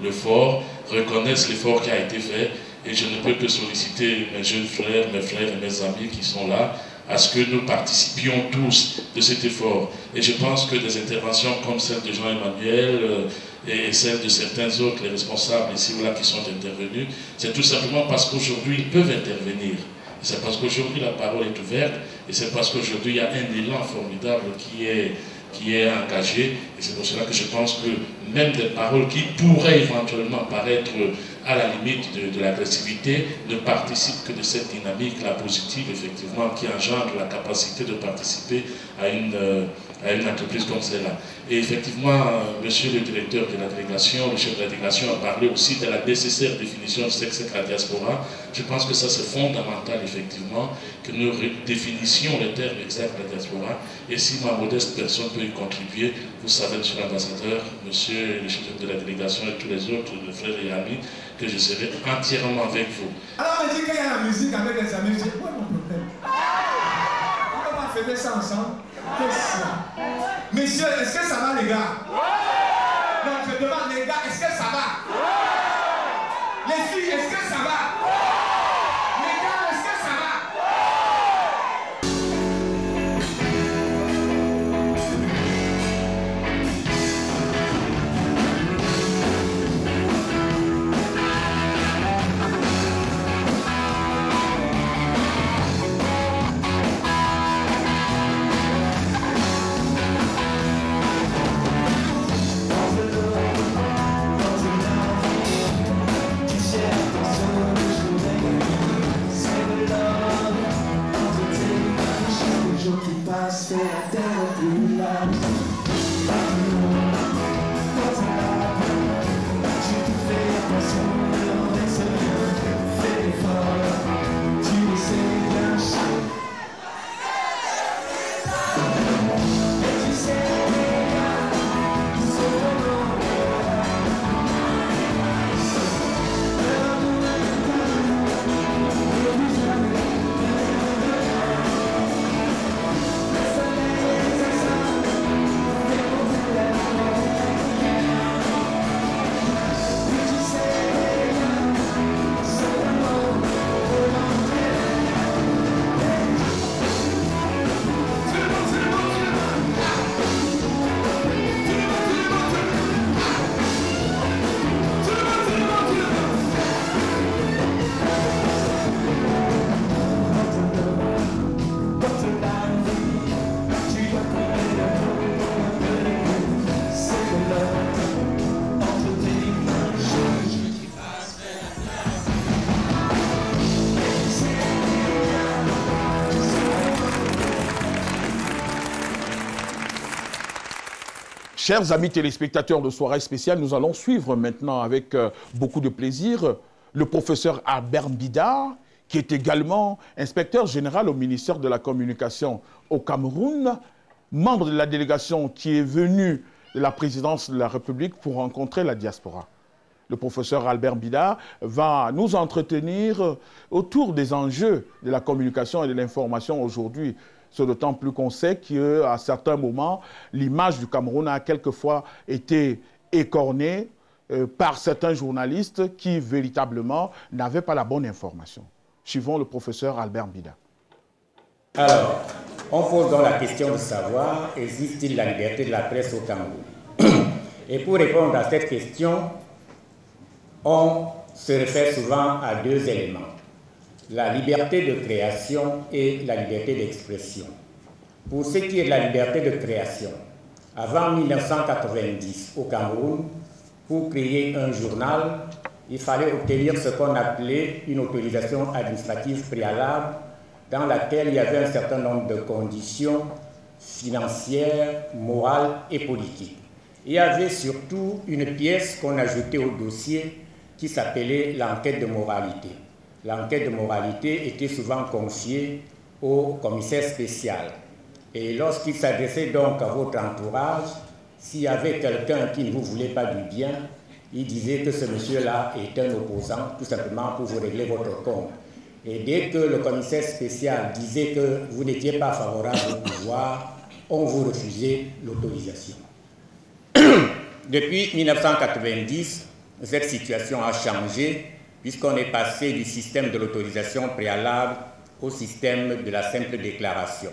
le fort, reconnaissent l'effort qui a été fait et je ne peux que solliciter mes jeunes frères, mes frères et mes amis qui sont là à ce que nous participions tous de cet effort. Et je pense que des interventions comme celle de Jean-Emmanuel et celle de certains autres, les responsables ici ou là qui sont intervenus, c'est tout simplement parce qu'aujourd'hui ils peuvent intervenir. C'est parce qu'aujourd'hui la parole est ouverte et c'est parce qu'aujourd'hui il y a un élan formidable qui est engagé. Et c'est pour cela que je pense que même des paroles qui pourraient éventuellement paraître à la limite de l'agressivité ne participent que de cette dynamique, la positive, effectivement, qui engendre la capacité de participer à une entreprise comme celle-là. Et effectivement, monsieur le directeur de la délégation, le chef de la délégation a parlé aussi de la nécessaire définition de ce que c'est que la diaspora. Je pense que ça c'est fondamental, effectivement, que nous définissions les termes exacts de la diaspora. Et si ma modeste personne peut y contribuer, vous savez, monsieur l'ambassadeur, monsieur le chef de la délégation et tous les autres, mes frères et amis, que je serai entièrement avec vous. Alors, on dit qu'il y a la musique avec les amis, je dis, quoi mon problème? On va fêter ça ensemble. Qu'est-ce que ça? Messieurs, est-ce que ça va, les gars? Non, je demande, les gars, est-ce que ça va? Les filles, est-ce que ça va? Les gars, est-ce que ça va? C'est la terre plus large. Quand on l'a, tu te fais attention, ne laisse rien, fais l'effort, tu le sais bien. Et tu sais, Chers amis téléspectateurs de Soirée Spéciale, nous allons suivre maintenant avec beaucoup de plaisir le professeur Albert Mbida, qui est également inspecteur général au ministère de la Communication au Cameroun, membre de la délégation qui est venue de la présidence de la République pour rencontrer la diaspora. Le professeur Albert Mbida va nous entretenir autour des enjeux de la communication et de l'information aujourd'hui. C'est d'autant plus qu'on sait qu'à certains moments, l'image du Cameroun a quelquefois été écornée par certains journalistes qui véritablement n'avaient pas la bonne information. Suivons le professeur Albert Mbida. Alors, on pose donc la question de savoir, existe-t-il la liberté de la presse au Cameroun? Et pour répondre à cette question, on se réfère souvent à deux éléments, la liberté de création et la liberté d'expression. Pour ce qui est de la liberté de création, avant 1990 au Cameroun, pour créer un journal, il fallait obtenir ce qu'on appelait une autorisation administrative préalable dans laquelle il y avait un certain nombre de conditions financières, morales et politiques. Il y avait surtout une pièce qu'on ajoutait au dossier qui s'appelait l'enquête de moralité. L'enquête de moralité était souvent confiée au commissaire spécial. Et lorsqu'il s'adressait donc à votre entourage, s'il y avait quelqu'un qui ne vous voulait pas du bien, il disait que ce monsieur-là est un opposant, tout simplement pour vous régler votre compte. Et dès que le commissaire spécial disait que vous n'étiez pas favorable au pouvoir, on vous refusait l'autorisation. Depuis 1990, cette situation a changé puisqu'on est passé du système de l'autorisation préalable au système de la simple déclaration.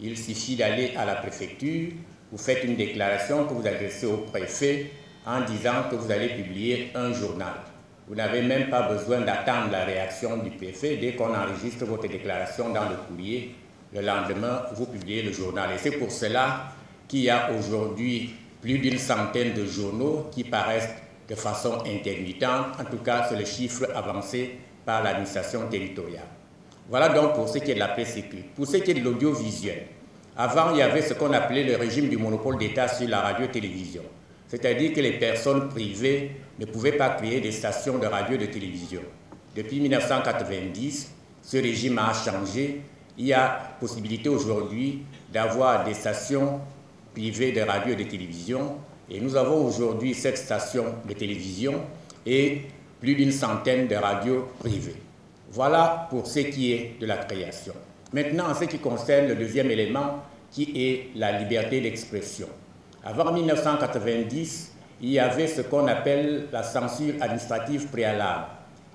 Il suffit d'aller à la préfecture, vous faites une déclaration que vous adressez au préfet en disant que vous allez publier un journal. Vous n'avez même pas besoin d'attendre la réaction du préfet. Dès qu'on enregistre votre déclaration dans le courrier, le lendemain, vous publiez le journal. Et c'est pour cela qu'il y a aujourd'hui plus d'une centaine de journaux qui paraissent de façon intermittente. En tout cas, c'est le chiffre avancé par l'administration territoriale. Voilà donc pour ce qui est de la presse écrite. Pour ce qui est de l'audiovisuel, avant, il y avait ce qu'on appelait le régime du monopole d'État sur la radio-télévision. C'est-à-dire que les personnes privées ne pouvaient pas créer des stations de radio et de télévision. Depuis 1990, ce régime a changé. Il y a possibilité aujourd'hui d'avoir des stations privées de radio et de télévision. Et nous avons aujourd'hui 7 stations de télévision et plus d'une centaine de radios privées. Voilà pour ce qui est de la création. Maintenant, en ce qui concerne le deuxième élément, qui est la liberté d'expression. Avant 1990, il y avait ce qu'on appelle la censure administrative préalable.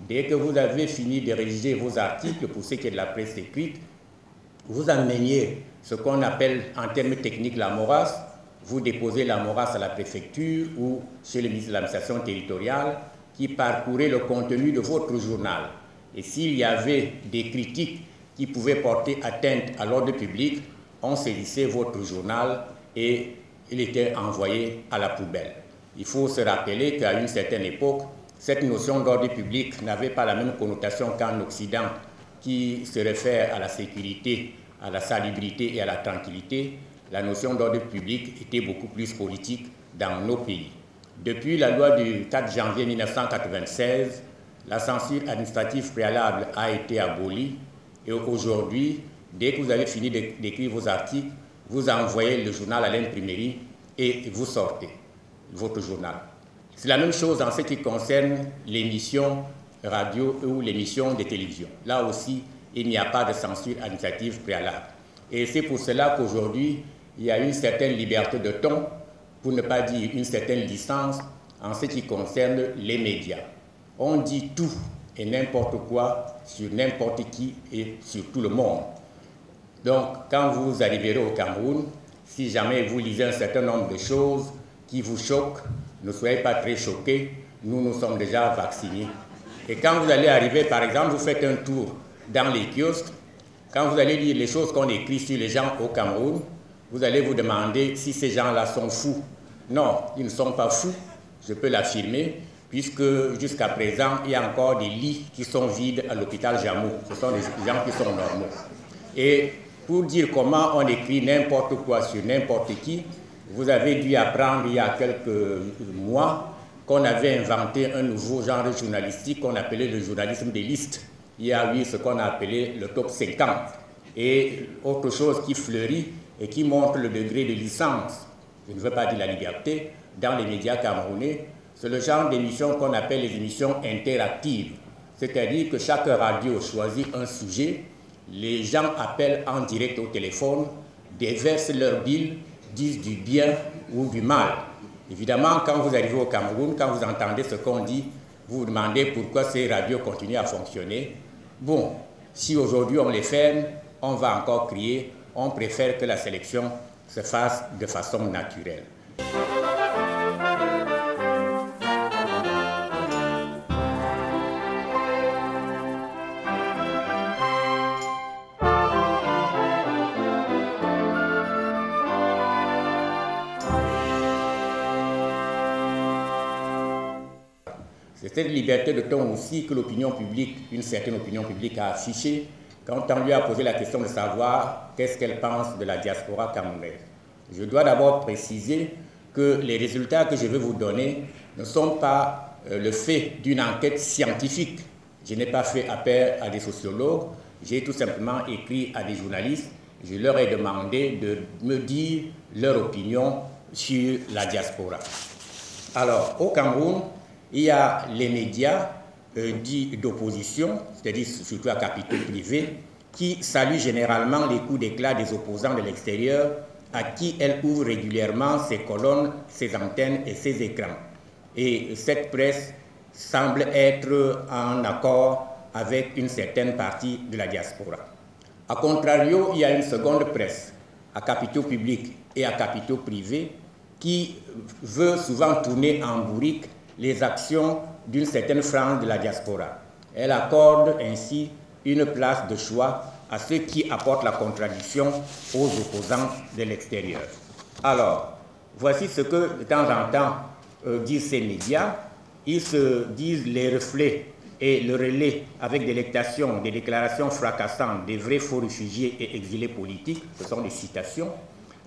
Dès que vous avez fini de rédiger vos articles pour ce qui est de la presse écrite, vous ameniez ce qu'on appelle en termes techniques la morasse, vous déposez la morasse à la préfecture ou chez le ministre de l'administration territoriale qui parcourait le contenu de votre journal. Et s'il y avait des critiques qui pouvaient porter atteinte à l'ordre public, on saisissait votre journal et il était envoyé à la poubelle. Il faut se rappeler qu'à une certaine époque, cette notion d'ordre public n'avait pas la même connotation qu'en Occident, qui se réfère à la sécurité, à la salubrité et à la tranquillité. La notion d'ordre public était beaucoup plus politique dans nos pays. Depuis la loi du 4 janvier 1996, la censure administrative préalable a été abolie et aujourd'hui, dès que vous avez fini d'écrire vos articles, vous envoyez le journal à l'imprimerie et vous sortez votre journal. C'est la même chose en ce qui concerne l'émission radio ou l'émission de télévision. Là aussi, il n'y a pas de censure administrative préalable. Et c'est pour cela qu'aujourd'hui, il y a une certaine liberté de ton, pour ne pas dire une certaine licence, en ce qui concerne les médias. On dit tout et n'importe quoi sur n'importe qui et sur tout le monde. Donc, quand vous arriverez au Cameroun, si jamais vous lisez un certain nombre de choses qui vous choquent, ne soyez pas très choqués, nous sommes déjà vaccinés. Et quand vous allez arriver, par exemple, vous faites un tour dans les kiosques, quand vous allez lire les choses qu'on écrit sur les gens au Cameroun, vous allez vous demander si ces gens-là sont fous. Non, ils ne sont pas fous, je peux l'affirmer, puisque jusqu'à présent, il y a encore des lits qui sont vides à l'hôpital Jamou. Ce sont des gens qui sont normaux. Et pour dire comment on écrit n'importe quoi sur n'importe qui, vous avez dû apprendre il y a quelques mois qu'on avait inventé un nouveau genre journalistique qu'on appelait le journalisme des listes. Il y a eu ce qu'on a appelé le top 50. Et autre chose qui fleurit et qui montre le degré de licence, je ne veux pas dire la liberté, dans les médias camerounais, c'est le genre d'émissions qu'on appelle les émissions interactives. C'est-à-dire que chaque radio choisit un sujet, les gens appellent en direct au téléphone, déversent leur bile, disent du bien ou du mal. Évidemment, quand vous arrivez au Cameroun, quand vous entendez ce qu'on dit, vous vous demandez pourquoi ces radios continuent à fonctionner. Bon, si aujourd'hui on les ferme, on va encore crier, on préfère que la sélection se fasse de façon naturelle. C'est cette liberté de ton aussi que l'opinion publique, une certaine opinion publique a affichée quand on lui a posé la question de savoir qu'est-ce qu'elle pense de la diaspora camerounaise. Je dois d'abord préciser que les résultats que je vais vous donner ne sont pas le fait d'une enquête scientifique. Je n'ai pas fait appel à des sociologues, j'ai tout simplement écrit à des journalistes. Je leur ai demandé de me dire leur opinion sur la diaspora. Alors, au Cameroun, il y a les médias dits d'opposition, c'est-à-dire surtout à capitaux privés, qui saluent généralement les coups d'éclat des opposants de l'extérieur, à qui elle ouvre régulièrement ses colonnes, ses antennes et ses écrans. Et cette presse semble être en accord avec une certaine partie de la diaspora. A contrario, il y a une seconde presse, à capitaux publics et à capitaux privés, qui veut souvent tourner en bourrique les actions d'une certaine frange de la diaspora. Elle accorde ainsi une place de choix à ceux qui apportent la contradiction aux opposants de l'extérieur. Alors, voici ce que de temps en temps disent ces médias. Ils se disent les reflets et le relais avec délectation des déclarations fracassantes des vrais faux réfugiés et exilés politiques, ce sont des citations,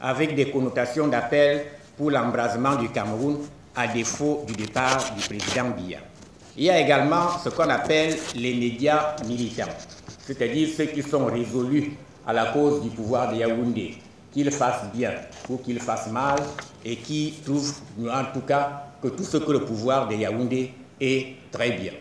avec des connotations d'appel pour l'embrasement du Cameroun à défaut du départ du président Biya. Il y a également ce qu'on appelle les médias militants, c'est-à-dire ceux qui sont résolus à la cause du pouvoir de Yaoundé, qu'ils fassent bien ou qu'ils fassent mal, et qui trouvent en tout cas que tout ce que le pouvoir de Yaoundé est très bien.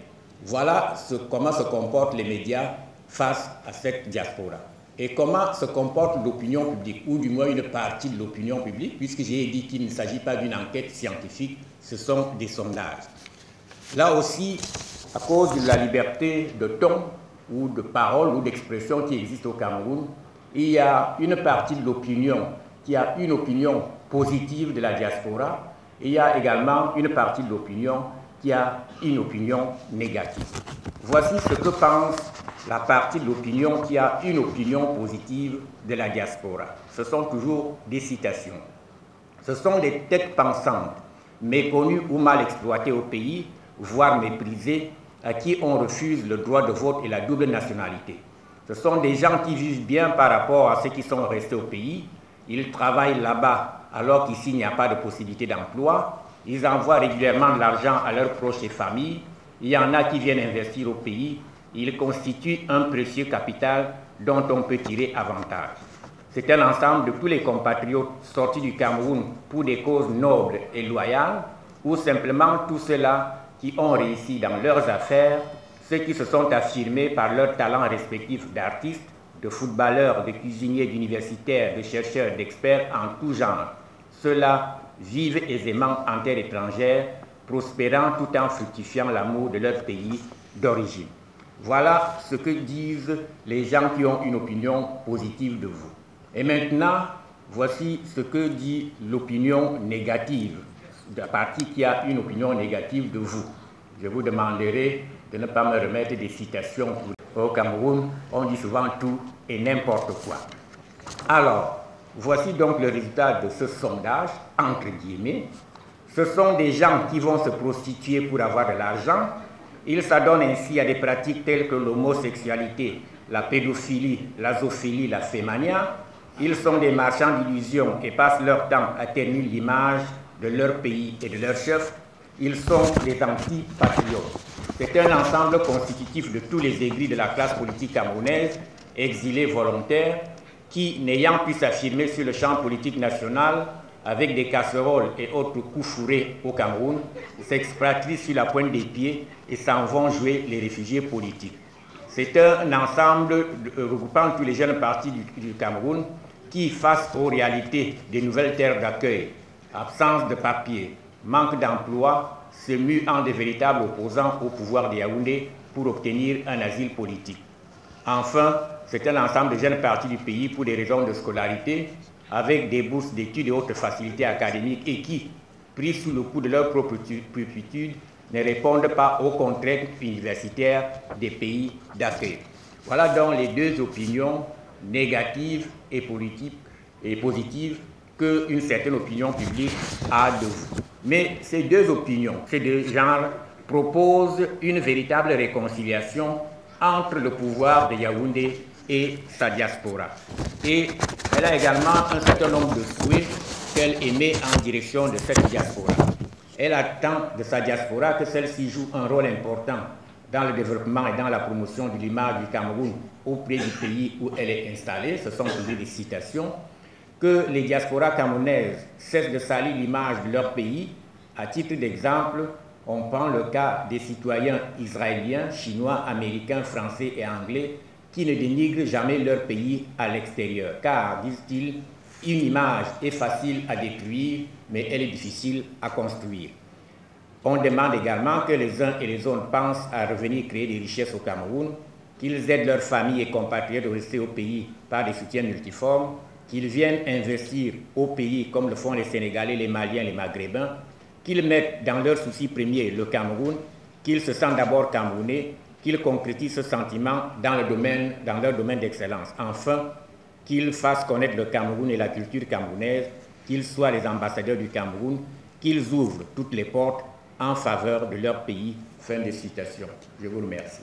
Voilà comment se comportent les médias face à cette diaspora. Et comment se comporte l'opinion publique, ou du moins une partie de l'opinion publique, puisque j'ai dit qu'il ne s'agit pas d'une enquête scientifique, ce sont des sondages. Là aussi, à cause de la liberté de ton, ou de parole, ou d'expression qui existe au Cameroun, il y a une partie de l'opinion qui a une opinion positive de la diaspora, et il y a également une partie de l'opinion qui a une opinion négative. Voici ce que pense la partie de l'opinion qui a une opinion positive de la diaspora. Ce sont toujours des citations. Ce sont des têtes pensantes, méconnues ou mal exploitées au pays, voire méprisées, à qui on refuse le droit de vote et la double nationalité. Ce sont des gens qui vivent bien par rapport à ceux qui sont restés au pays. Ils travaillent là-bas alors qu'ici il n'y a pas de possibilité d'emploi. Ils envoient régulièrement de l'argent à leurs proches et familles. Il y en a qui viennent investir au pays. Ils constituent un précieux capital dont on peut tirer avantage. C'est un ensemble de tous les compatriotes sortis du Cameroun pour des causes nobles et loyales, ou simplement tous ceux-là qui ont réussi dans leurs affaires, ceux qui se sont affirmés par leurs talents respectifs d'artistes, de footballeurs, de cuisiniers, d'universitaires, de chercheurs, d'experts en tout genre. Ceux-là vivent aisément en terre étrangère, prospérant tout en fructifiant l'amour de leur pays d'origine. Voilà ce que disent les gens qui ont une opinion positive de vous. Et maintenant, voici ce que dit l'opinion négative, de la partie qui a une opinion négative de vous. Je vous demanderai de ne pas me remettre des citations. Au Cameroun, on dit souvent tout et n'importe quoi. Alors, voici donc le résultat de ce sondage, entre guillemets. Ce sont des gens qui vont se prostituer pour avoir de l'argent. Ils s'adonnent ainsi à des pratiques telles que l'homosexualité, la pédophilie, la zoophilie, la fémania. Ils sont des marchands d'illusions et passent leur temps à ternir l'image de leur pays et de leur chef. Ils sont des anti-patriotes. C'est un ensemble constitutif de tous les aigris de la classe politique camerounaise, exilés volontaires, qui, n'ayant pu s'affirmer sur le champ politique national, avec des casseroles et autres coups fourrés au Cameroun, s'expatrient sur la pointe des pieds et s'en vont jouer les réfugiés politiques. C'est un ensemble regroupant tous les jeunes partis du Cameroun qui, face aux réalités des nouvelles terres d'accueil, absence de papier, manque d'emploi, se muent en de véritables opposants au pouvoir de Yaoundé pour obtenir un asile politique. Enfin, c'est un ensemble de jeunes partis du pays pour des raisons de scolarité, avec des bourses d'études et autres facilités académiques et qui, pris sous le coup de leur propre pulpitude, ne répondent pas aux contraintes universitaires des pays d'accueil. Voilà donc les deux opinions négatives et politiques et positives qu'une certaine opinion publique a de vous. Mais ces deux opinions, ces deux genres, proposent une véritable réconciliation entre le pouvoir de Yaoundé et sa diaspora. Et elle a également un certain nombre de souhaits qu'elle émet en direction de cette diaspora. Elle attend de sa diaspora que celle-ci joue un rôle important dans le développement et dans la promotion de l'image du Cameroun auprès du pays où elle est installée. Ce sont toujours des citations. Que les diasporas camerounaises cessent de salir l'image de leur pays. À titre d'exemple, on prend le cas des citoyens israéliens, chinois, américains, français et anglais qui ne dénigrent jamais leur pays à l'extérieur. Car, disent-ils, une image est facile à détruire, mais elle est difficile à construire. On demande également que les uns et les autres pensent à revenir créer des richesses au Cameroun, qu'ils aident leurs familles et compatriotes à rester au pays par des soutiens multiformes, qu'ils viennent investir au pays comme le font les Sénégalais, les Maliens, les Maghrébins, qu'ils mettent dans leur souci premier le Cameroun, qu'ils se sentent d'abord camerounais, qu'ils concrétisent ce sentiment dans leur domaine d'excellence. Enfin, qu'ils fassent connaître le Cameroun et la culture camerounaise, qu'ils soient les ambassadeurs du Cameroun, qu'ils ouvrent toutes les portes en faveur de leur pays. Fin de citation. Je vous remercie.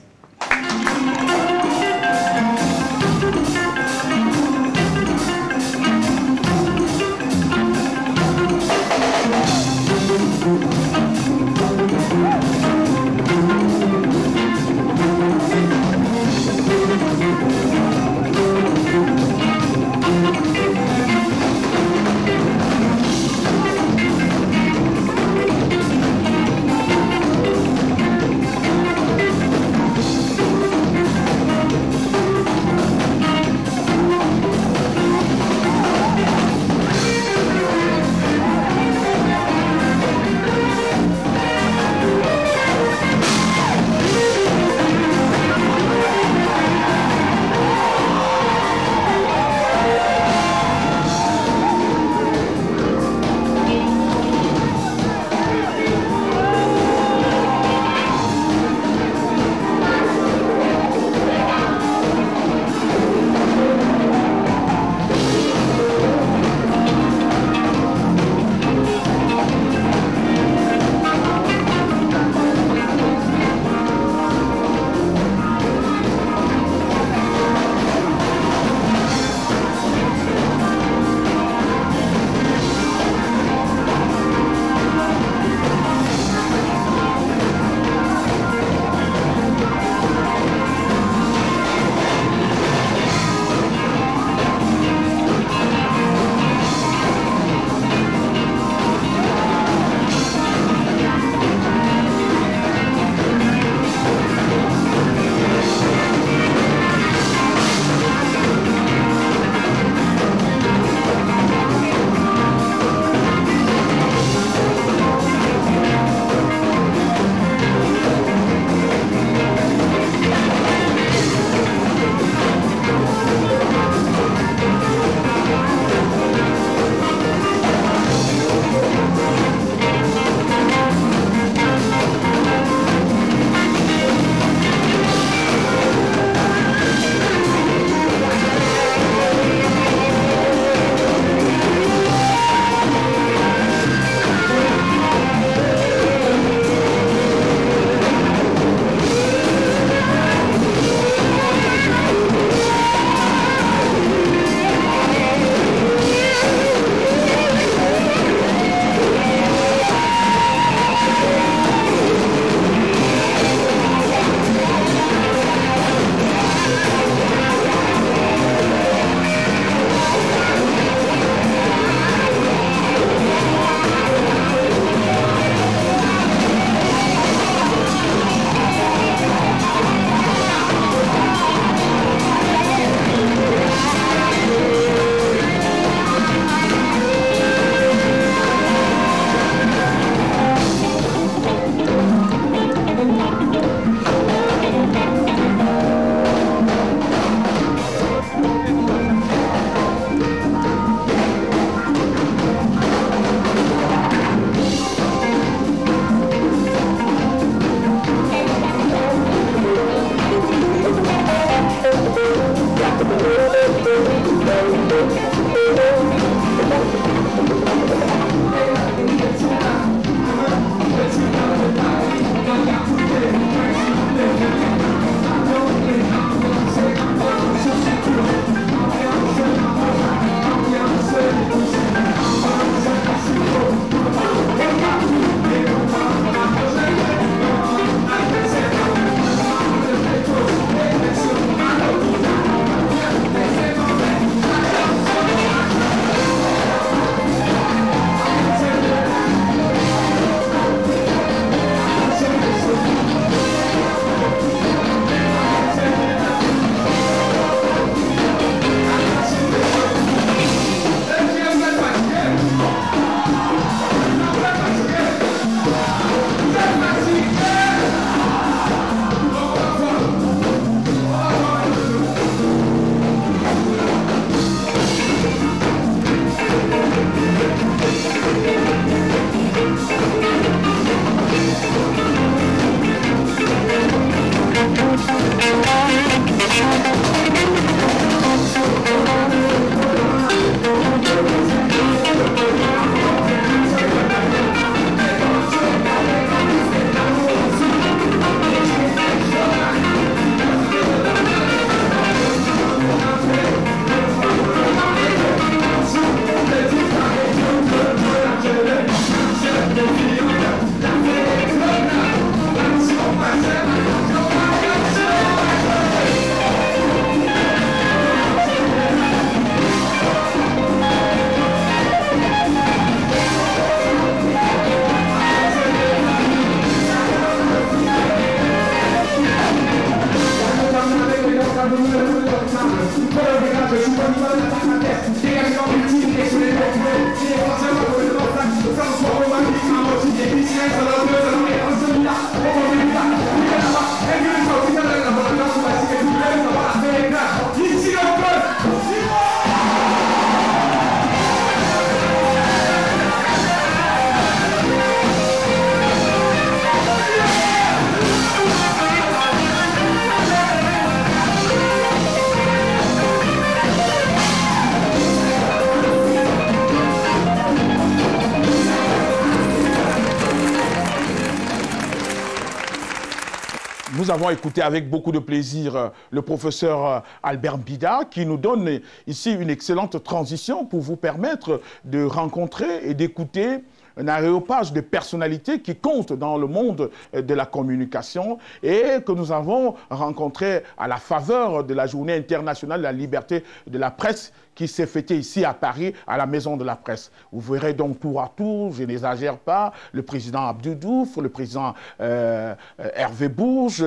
Nous avons écouté avec beaucoup de plaisir le professeur Albert Mbida qui nous donne ici une excellente transition pour vous permettre de rencontrer et d'écouter un aréopage de personnalités qui comptent dans le monde de la communication et que nous avons rencontré à la faveur de la Journée internationale de la liberté de la presse qui s'est fêtée ici à Paris, à la Maison de la Presse. Vous verrez donc tour à tour, je n'exagère pas, le président Abdou Diouf, le président Hervé Bourges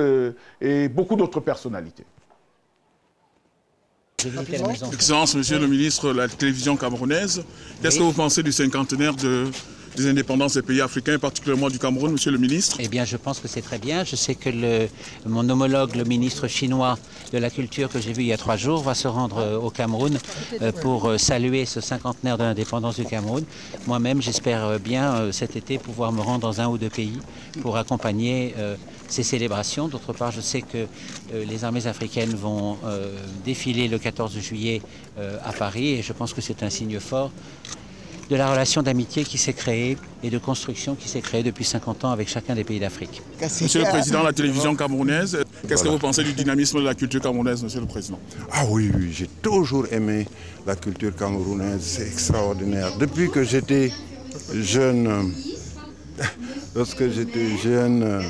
et beaucoup d'autres personnalités. Excellence, Monsieur le ministre de la télévision camerounaise, qu'est-ce que vous pensez du cinquantenaire des indépendances des pays africains, particulièrement du Cameroun, Monsieur le ministre? Eh bien, je pense que c'est très bien. Je sais que mon homologue, le ministre chinois de la Culture que j'ai vu il y a 3 jours, va se rendre au Cameroun pour saluer ce cinquantenaire de l'indépendance du Cameroun. Moi-même, j'espère bien cet été pouvoir me rendre dans 1 ou 2 pays pour accompagner ces célébrations. D'autre part, je sais que les armées africaines vont défiler le 14 juillet à Paris et je pense que c'est un signe fort de la relation d'amitié qui s'est créée et de construction qui s'est créée depuis 50 ans avec chacun des pays d'Afrique. Monsieur le Président de la télévision camerounaise, qu'est-ce que vous pensez du dynamisme de la culture camerounaise, Monsieur le Président? Ah oui, j'ai toujours aimé la culture camerounaise, c'est extraordinaire. Depuis que j'étais jeune, lorsque j'étais jeune,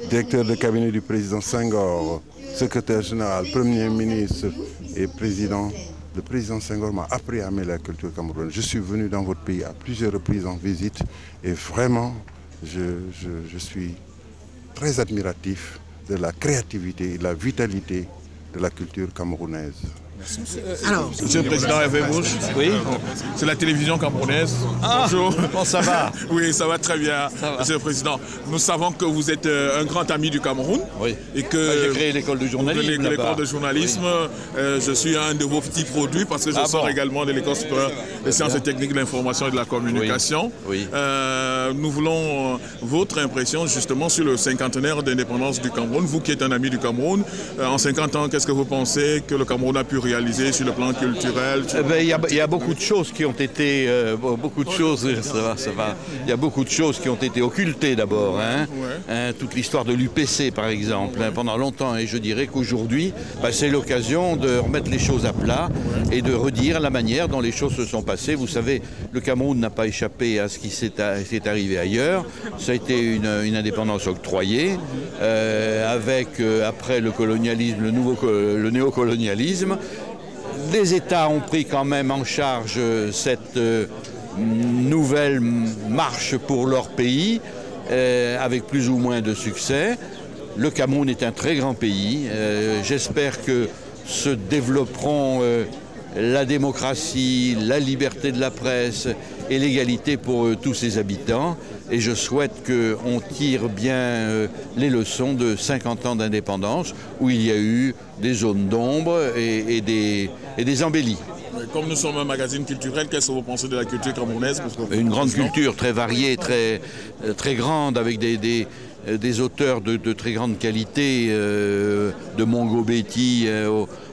directeur de cabinet du président Senghor, secrétaire général, premier ministre et président, le président Senghor m'a appris à aimer la culture camerounaise. Je suis venu dans votre pays à plusieurs reprises en visite et vraiment, je suis très admiratif de la créativité et de la vitalité de la culture camerounaise. Alors, Monsieur le Président Hervé Bourges, oui, c'est la télévision camerounaise. Ah, bonjour. Bon, ça va? Oui, ça va très bien, Monsieur le Président. Nous savons que vous êtes un grand ami du Cameroun. Oui. Et que j'ai créé l'école de journalisme. L'école de journalisme, oui. Je suis un de vos petits produits parce que je sors également de l'école supérieure des sciences et techniques de l'information et de la communication. Oui. Nous voulons votre impression justement sur le cinquantenaire d'indépendance du Cameroun. Vous qui êtes un ami du Cameroun, en 50 ans, qu'est-ce que vous pensez que le Cameroun a pu réaliser sur le plan culturel? Il y a beaucoup de choses qui ont été, ça va. Il y a beaucoup de choses qui ont été occultées d'abord. Toute l'histoire de l'UPC par exemple, pendant longtemps. Et je dirais qu'aujourd'hui, c'est l'occasion de remettre les choses à plat et de redire la manière dont les choses se sont passées. Vous savez, le Cameroun n'a pas échappé à ce qui s'est arrivé ailleurs. Ça a été une indépendance octroyée, avec après le colonialisme, le néocolonialisme. Les États ont pris quand même en charge cette nouvelle marche pour leur pays, avec plus ou moins de succès. Le Cameroun est un très grand pays. J'espère que se développeront la démocratie, la liberté de la presse et l'égalité pour tous ses habitants. Et je souhaite qu'on tire bien les leçons de 50 ans d'indépendance où il y a eu des zones d'ombre et des embellis. Comme nous sommes un magazine culturel, qu'est-ce que vous pensez de la culture camerounaise? Une grande culture, très variée, très grande, avec des auteurs de très grande qualité, de Mongo Betty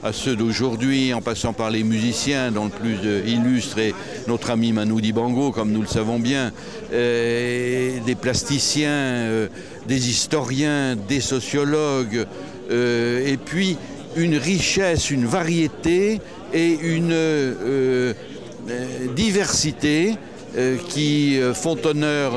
à ceux d'aujourd'hui, en passant par les musiciens, dont le plus illustre est notre ami Manu Dibango, comme nous le savons bien, des plasticiens, des historiens, des sociologues, et puis une richesse, une variété et une diversité qui font honneur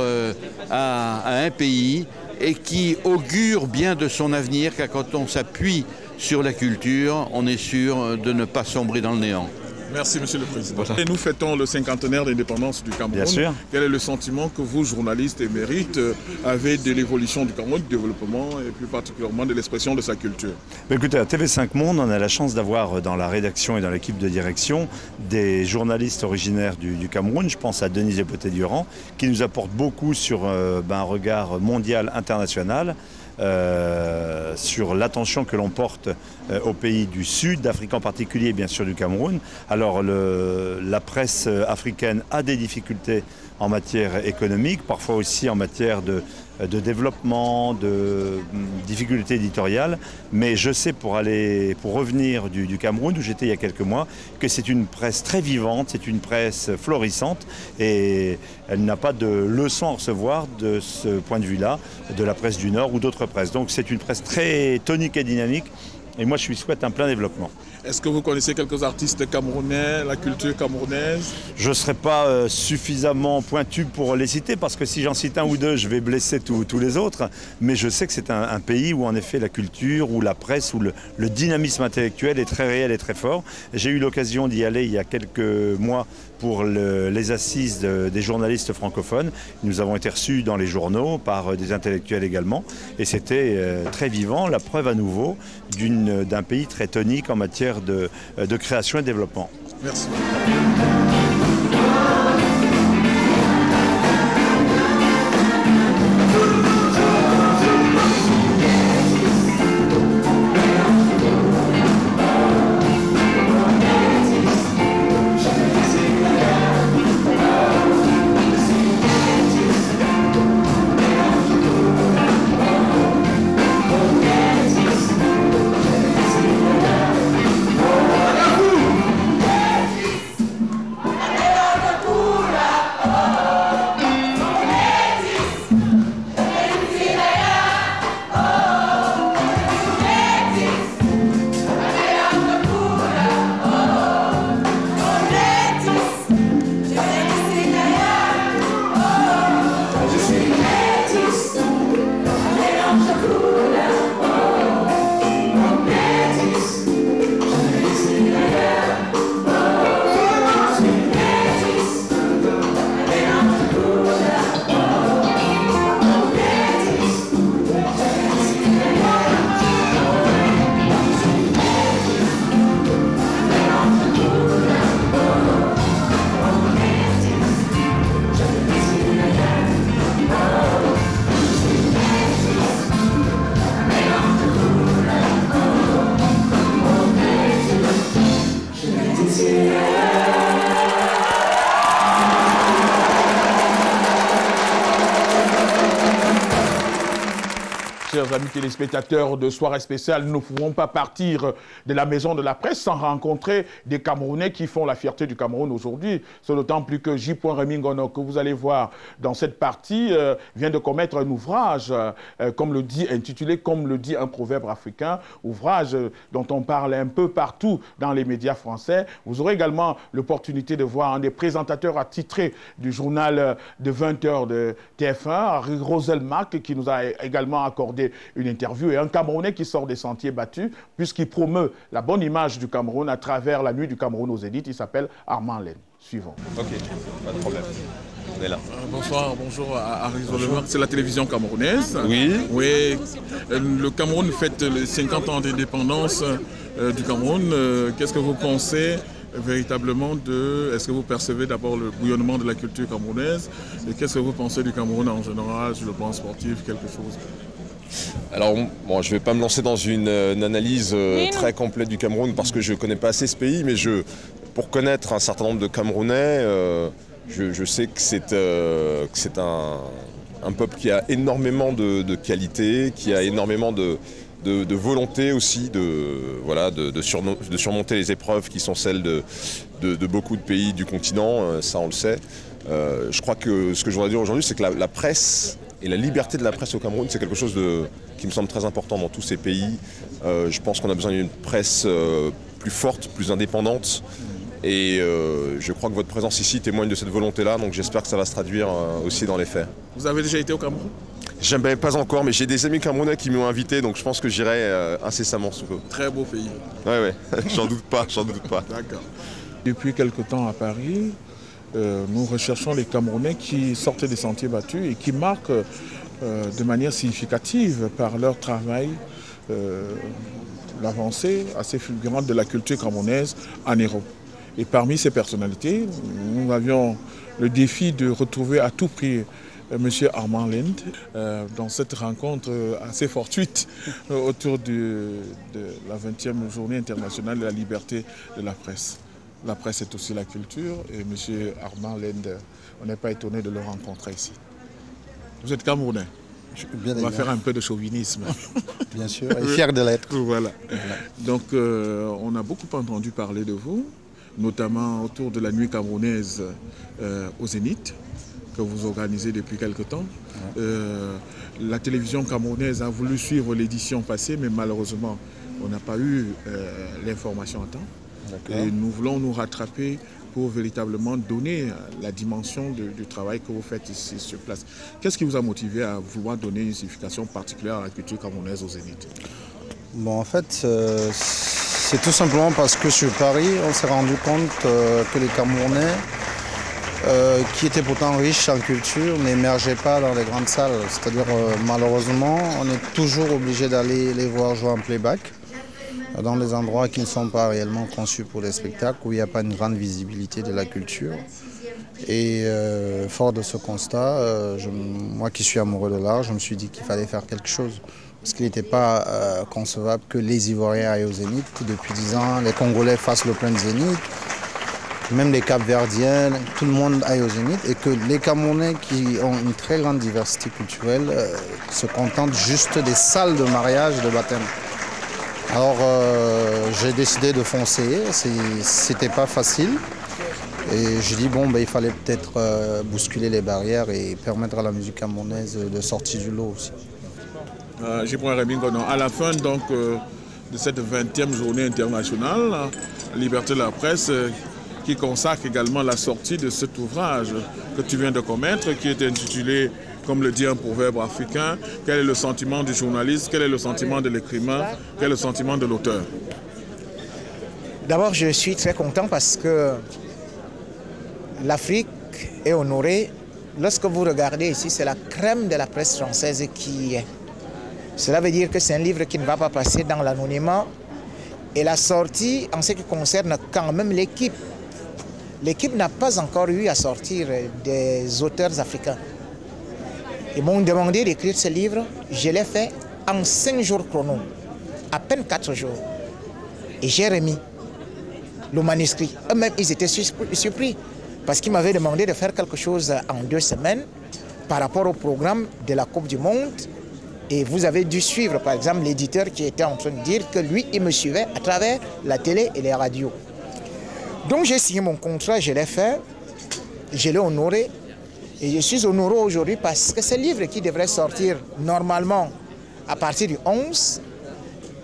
à un pays et qui augure bien de son avenir, car quand on s'appuie sur la culture, on est sûr de ne pas sombrer dans le néant. Merci, Monsieur le Président. Et nous fêtons le 50aire d'indépendance du Cameroun. Bien sûr. Quel est le sentiment que vous, journalistes émérites, avez de l'évolution du Cameroun, du développement et plus particulièrement de l'expression de sa culture? Écoutez, à TV5 Monde, on a la chance d'avoir dans la rédaction et dans l'équipe de direction des journalistes originaires du Cameroun. Je pense à Denise Epoté-Durand, qui nous apporte beaucoup sur un regard mondial, international. Sur l'attention que l'on porte aux pays du Sud, d'Afrique en particulier et bien sûr du Cameroun. Alors la presse africaine a des difficultés en matière économique, parfois aussi en matière de développement, de difficultés éditoriales, mais je sais pour revenir du Cameroun où j'étais il y a quelques mois que c'est une presse très vivante, c'est une presse florissante et elle n'a pas de leçon à recevoir de ce point de vue-là, de la presse du Nord ou d'autres presses. Donc c'est une presse très tonique et dynamique et moi je lui souhaite un plein développement. Est-ce que vous connaissez quelques artistes camerounais, la culture camerounaise? Je ne serai pas suffisamment pointu pour les citer parce que si j'en cite un ou deux, je vais blesser tous les autres. Mais je sais que c'est un pays où en effet la culture, où la presse, où le dynamisme intellectuel est très réel et très fort. J'ai eu l'occasion d'y aller il y a quelques mois pour les assises des journalistes francophones. Nous avons été reçus dans les journaux par des intellectuels également. Et c'était très vivant, la preuve à nouveau d'un pays très tonique en matière de création et de développement. Merci. Chers amis téléspectateurs de Soirée Spéciale, nous ne pouvons pas partir de la maison de la presse sans rencontrer des Camerounais qui font la fierté du Cameroun aujourd'hui. C'est d'autant plus que J. Remingono, que vous allez voir dans cette partie, vient de commettre un ouvrage, intitulé comme le dit un proverbe africain, ouvrage dont on parle un peu partout dans les médias français. Vous aurez également l'opportunité de voir un des présentateurs attitrés du journal de 20h de TF1, Harry Roselmack, qui nous a également accordé une interview, et un Camerounais qui sort des sentiers battus puisqu'il promeut la bonne image du Cameroun à travers la nuit du Cameroun aux Zénith. Il s'appelle Armand Laine. Suivant. Ok, pas de problème. On est là. Bonsoir, bonjour à Harry Roselmack. C'est la télévision camerounaise. Oui. Oui. Le Cameroun fête les 50 ans d'indépendance du Cameroun. Qu'est-ce que vous pensez véritablement Est-ce que vous percevez d'abord le bouillonnement de la culture camerounaise et qu'est-ce que vous pensez du Cameroun en général, sur le plan sportif, quelque chose? Alors, bon, je ne vais pas me lancer dans une analyse très complète du Cameroun parce que je ne connais pas assez ce pays, mais pour connaître un certain nombre de Camerounais, je sais que c'est un peuple qui a énormément de qualité, qui a énormément de volonté aussi de surmonter les épreuves qui sont celles de beaucoup de pays du continent, ça on le sait. Je crois que ce que je voudrais dire aujourd'hui, c'est que la presse et la liberté de la presse au Cameroun, c'est quelque chose qui me semble très important dans tous ces pays. Je pense qu'on a besoin d'une presse plus forte, plus indépendante. Et je crois que votre présence ici témoigne de cette volonté-là, donc j'espère que ça va se traduire aussi dans les faits. Vous avez déjà été au Cameroun? Jamais, pas encore, mais j'ai des amis camerounais qui m'ont invité, donc je pense que j'irai incessamment sous peu. Très beau pays. Ouais, j'en doute pas. D'accord. Depuis quelque temps à Paris, nous recherchons les Camerounais qui sortent des sentiers battus et qui marquent de manière significative par leur travail l'avancée assez fulgurante de la culture camerounaise en Europe. Et parmi ces personnalités, nous avions le défi de retrouver à tout prix M. Armand Lende dans cette rencontre assez fortuite autour de la 20e journée internationale de la liberté de la presse. La presse est aussi la culture et M. Armand Lende, on n'est pas étonné de le rencontrer ici. Vous êtes Camerounais. On va faire un peu de chauvinisme. Bien sûr, et fier de l'être. Voilà. Donc on a beaucoup entendu parler de vous, notamment autour de la nuit camerounaise au Zénith, que vous organisez depuis quelque temps. La télévision camerounaise a voulu suivre l'édition passée, mais malheureusement, on n'a pas eu l'information à temps. Et nous voulons nous rattraper pour véritablement donner la dimension du travail que vous faites ici sur place. Qu'est-ce qui vous a motivé à vouloir donner une signification particulière à la culture camerounaise au Zénith? Bon, en fait, c'est tout simplement parce que sur Paris, on s'est rendu compte que les Camerounais, qui étaient pourtant riches en culture, n'émergeaient pas dans les grandes salles. C'est-à-dire, malheureusement, on est toujours obligé d'aller les voir jouer en playback dans des endroits qui ne sont pas réellement conçus pour les spectacles, où il n'y a pas une grande visibilité de la culture. Et fort de ce constat, moi qui suis amoureux de l'art, je me suis dit qu'il fallait faire quelque chose. Parce qu'il n'était pas concevable que les Ivoiriens aillent au Zénith. Depuis 10 ans, les Congolais fassent le plein de Zénith. Même les Cap-Verdiens, tout le monde aille au Zénith. Et que les Camerounais qui ont une très grande diversité culturelle se contentent juste des salles de mariage et de baptême. Alors j'ai décidé de foncer, c'était pas facile. Et j'ai dit bon, il fallait peut-être bousculer les barrières et permettre à la musique camerounaise de sortir du lot aussi. À la fin donc, de cette 20e journée internationale, la liberté de la presse, qui consacre également la sortie de cet ouvrage que tu viens de commettre, qui est intitulé, comme le dit un proverbe africain, quel est le sentiment du journaliste, quel est le sentiment de l'écrivain, quel est le sentiment de l'auteur? D'abord, je suis très content parce que l'Afrique est honorée. Lorsque vous regardez ici, c'est la crème de la presse française qui est. Cela veut dire que c'est un livre qui ne va pas passer dans l'anonymat. Et la sortie, en ce qui concerne quand même l'équipe, l'équipe n'a pas encore eu à sortir des auteurs africains. Ils m'ont demandé d'écrire ce livre, je l'ai fait en 5 jours chrono, à peine 4 jours. Et j'ai remis le manuscrit. Eux-mêmes, ils étaient surpris parce qu'ils m'avaient demandé de faire quelque chose en 2 semaines par rapport au programme de la Coupe du Monde. Et vous avez dû suivre, par exemple, l'éditeur qui était en train de dire que lui, il me suivait à travers la télé et les radios. Donc j'ai signé mon contrat, je l'ai fait, je l'ai honoré. Et je suis honoré aujourd'hui parce que ce livre qui devrait sortir normalement à partir du 11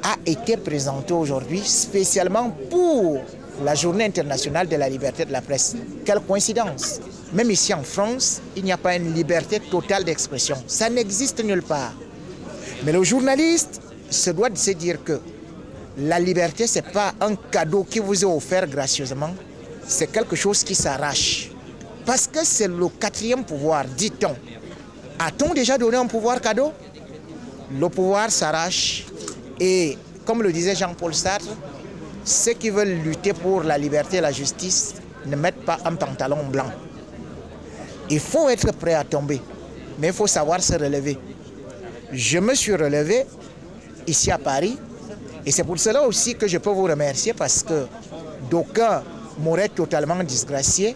a été présenté aujourd'hui spécialement pour la Journée internationale de la liberté de la presse. Quelle coïncidence! Même ici en France, il n'y a pas une liberté totale d'expression. Ça n'existe nulle part. Mais le journaliste se doit de se dire que la liberté, ce n'est pas un cadeau qui vous est offert gracieusement, c'est quelque chose qui s'arrache. Parce que c'est le 4e pouvoir, dit-on. A-t-on déjà donné un pouvoir cadeau? Le pouvoir s'arrache et, comme le disait Jean-Paul Sartre, ceux qui veulent lutter pour la liberté et la justice ne mettent pas un pantalon blanc. Il faut être prêt à tomber, mais il faut savoir se relever. Je me suis relevé ici à Paris et c'est pour cela aussi que je peux vous remercier parce que d'aucuns m'auraient totalement disgracié.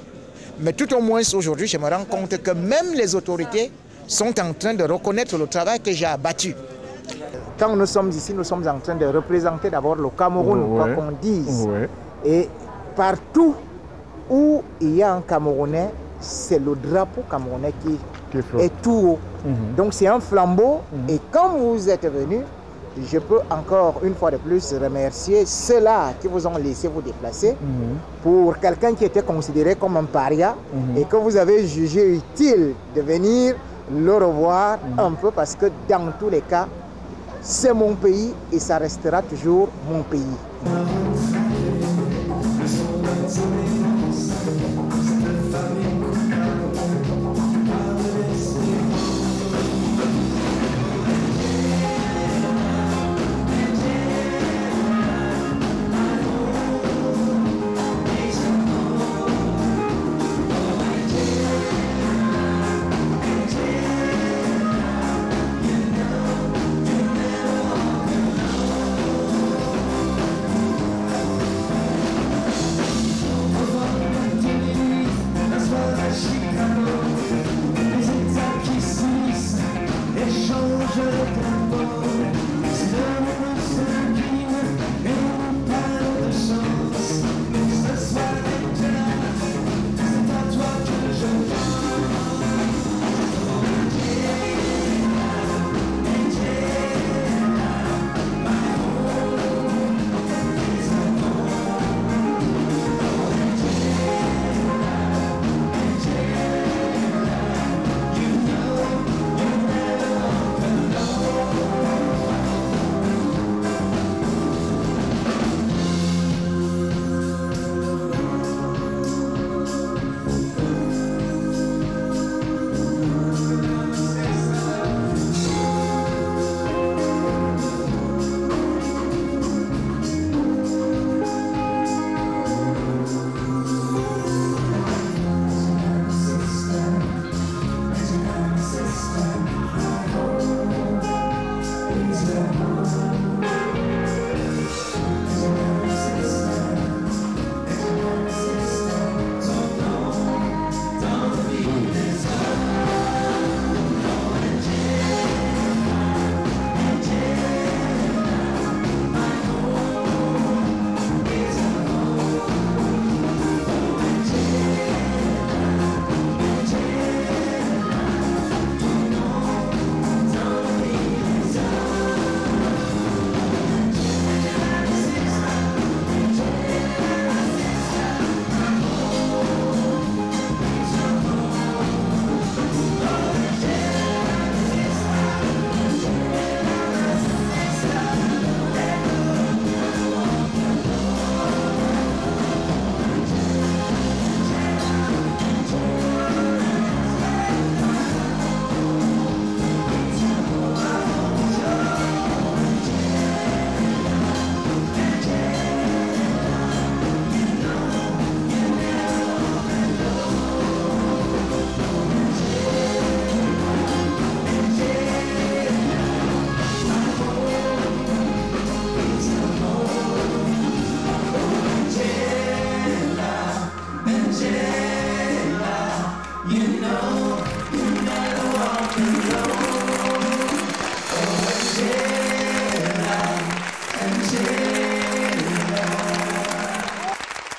Mais tout au moins aujourd'hui, je me rends compte que même les autorités sont en train de reconnaître le travail que j'ai abattu. Quand nous sommes ici, nous sommes en train de représenter d'abord le Cameroun, quoi qu'on dise. Et partout où il y a un Camerounais, c'est le drapeau camerounais qui est tout haut. Donc c'est un flambeau. Et quand vous êtes venus, je peux encore une fois de plus remercier ceux-là qui vous ont laissé vous déplacer pour quelqu'un qui était considéré comme un paria et que vous avez jugé utile de venir le revoir un peu parce que dans tous les cas, c'est mon pays et ça restera toujours mon pays.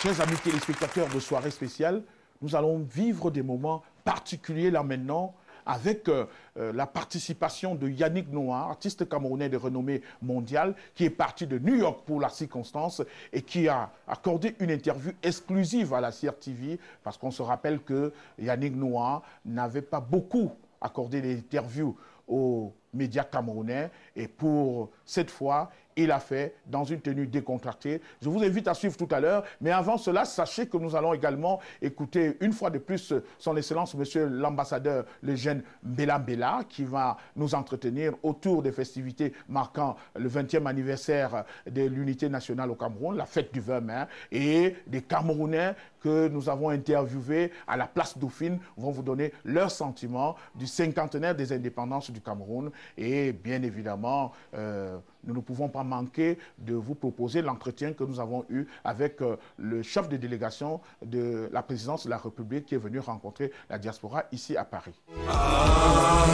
Chers amis téléspectateurs de Soirée Spéciale, nous allons vivre des moments particuliers là maintenant avec la participation de Yannick Noah, artiste camerounais de renommée mondiale, qui est parti de New York pour la circonstance et qui a accordé une interview exclusive à la CRTV, parce qu'on se rappelle que Yannick Noah n'avait pas beaucoup accordé d'interviews aux médias camerounais, et pour cette fois, il a fait dans une tenue décontractée. Je vous invite à suivre tout à l'heure, mais avant cela, sachez que nous allons également écouter une fois de plus son Excellence, Monsieur l'ambassadeur, le jeune Mbela Mbela, qui va nous entretenir autour des festivités marquant le 20e anniversaire de l'unité nationale au Cameroun, la fête du 20 mai, et des Camerounais que nous avons interviewés à la place Dauphine vont vous donner leurs sentiments du cinquantenaire des indépendances du Cameroun. Et bien évidemment, nous ne pouvons pas manquer de vous proposer l'entretien que nous avons eu avec le chef de délégation de la présidence de la République qui est venu rencontrer la diaspora ici à Paris. Ah,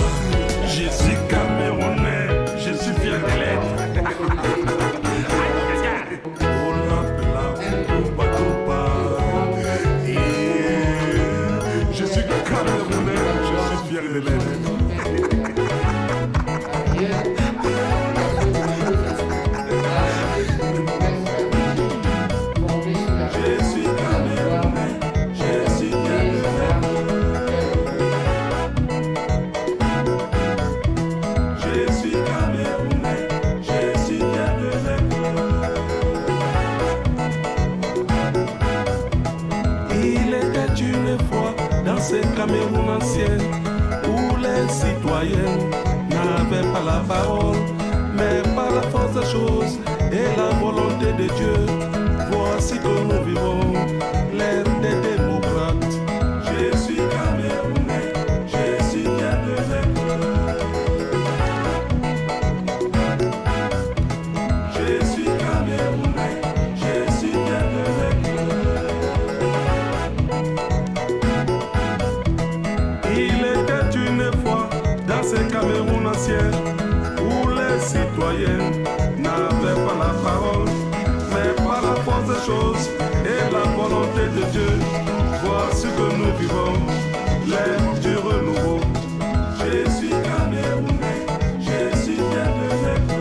je suis camerounais, je suis fier de l'être. Je suis camerounais, je suis fier de l'être. Cameroun ancien, où les citoyens n'avaient pas la parole, mais par la force des choses et la volonté de Dieu, voici que nous vivons l'ère des démocrates. Je suis camerounais, je suis fier de l'être. Je suis camerounais, je suis fier de l'être. Cameroun ancien, où les citoyens n'avaient pas la parole, mais par la force des choses et la volonté de Dieu, voici que nous vivons l'ère du renouveau. Je suis camerounais, je suis fier de l'être.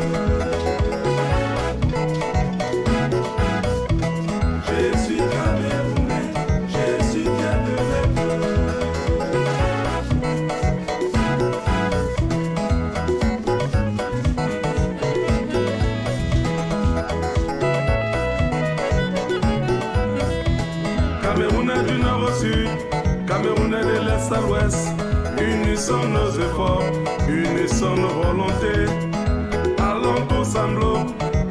Je suis camerounais, je suis fier de l'être. Camerounais de l'Est à l'Ouest, unissons nos efforts, unissons nos volontés. Allons tous ensemble,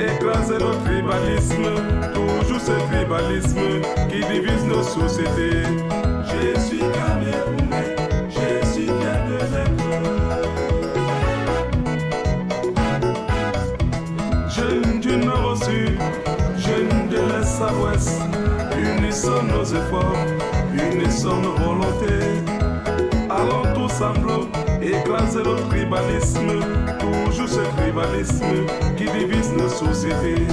écraser le tribalisme, toujours ce tribalisme qui divise nos sociétés. Je suis camerounais, je suis fier de l'être. Jeunes du Nord au Sud, jeunes de l'Est à l'Ouest, unissons nos efforts, unissons nos volontés. Allons tous ensemble, écraser le tribalisme, toujours ce tribalisme qui divise nos sociétés.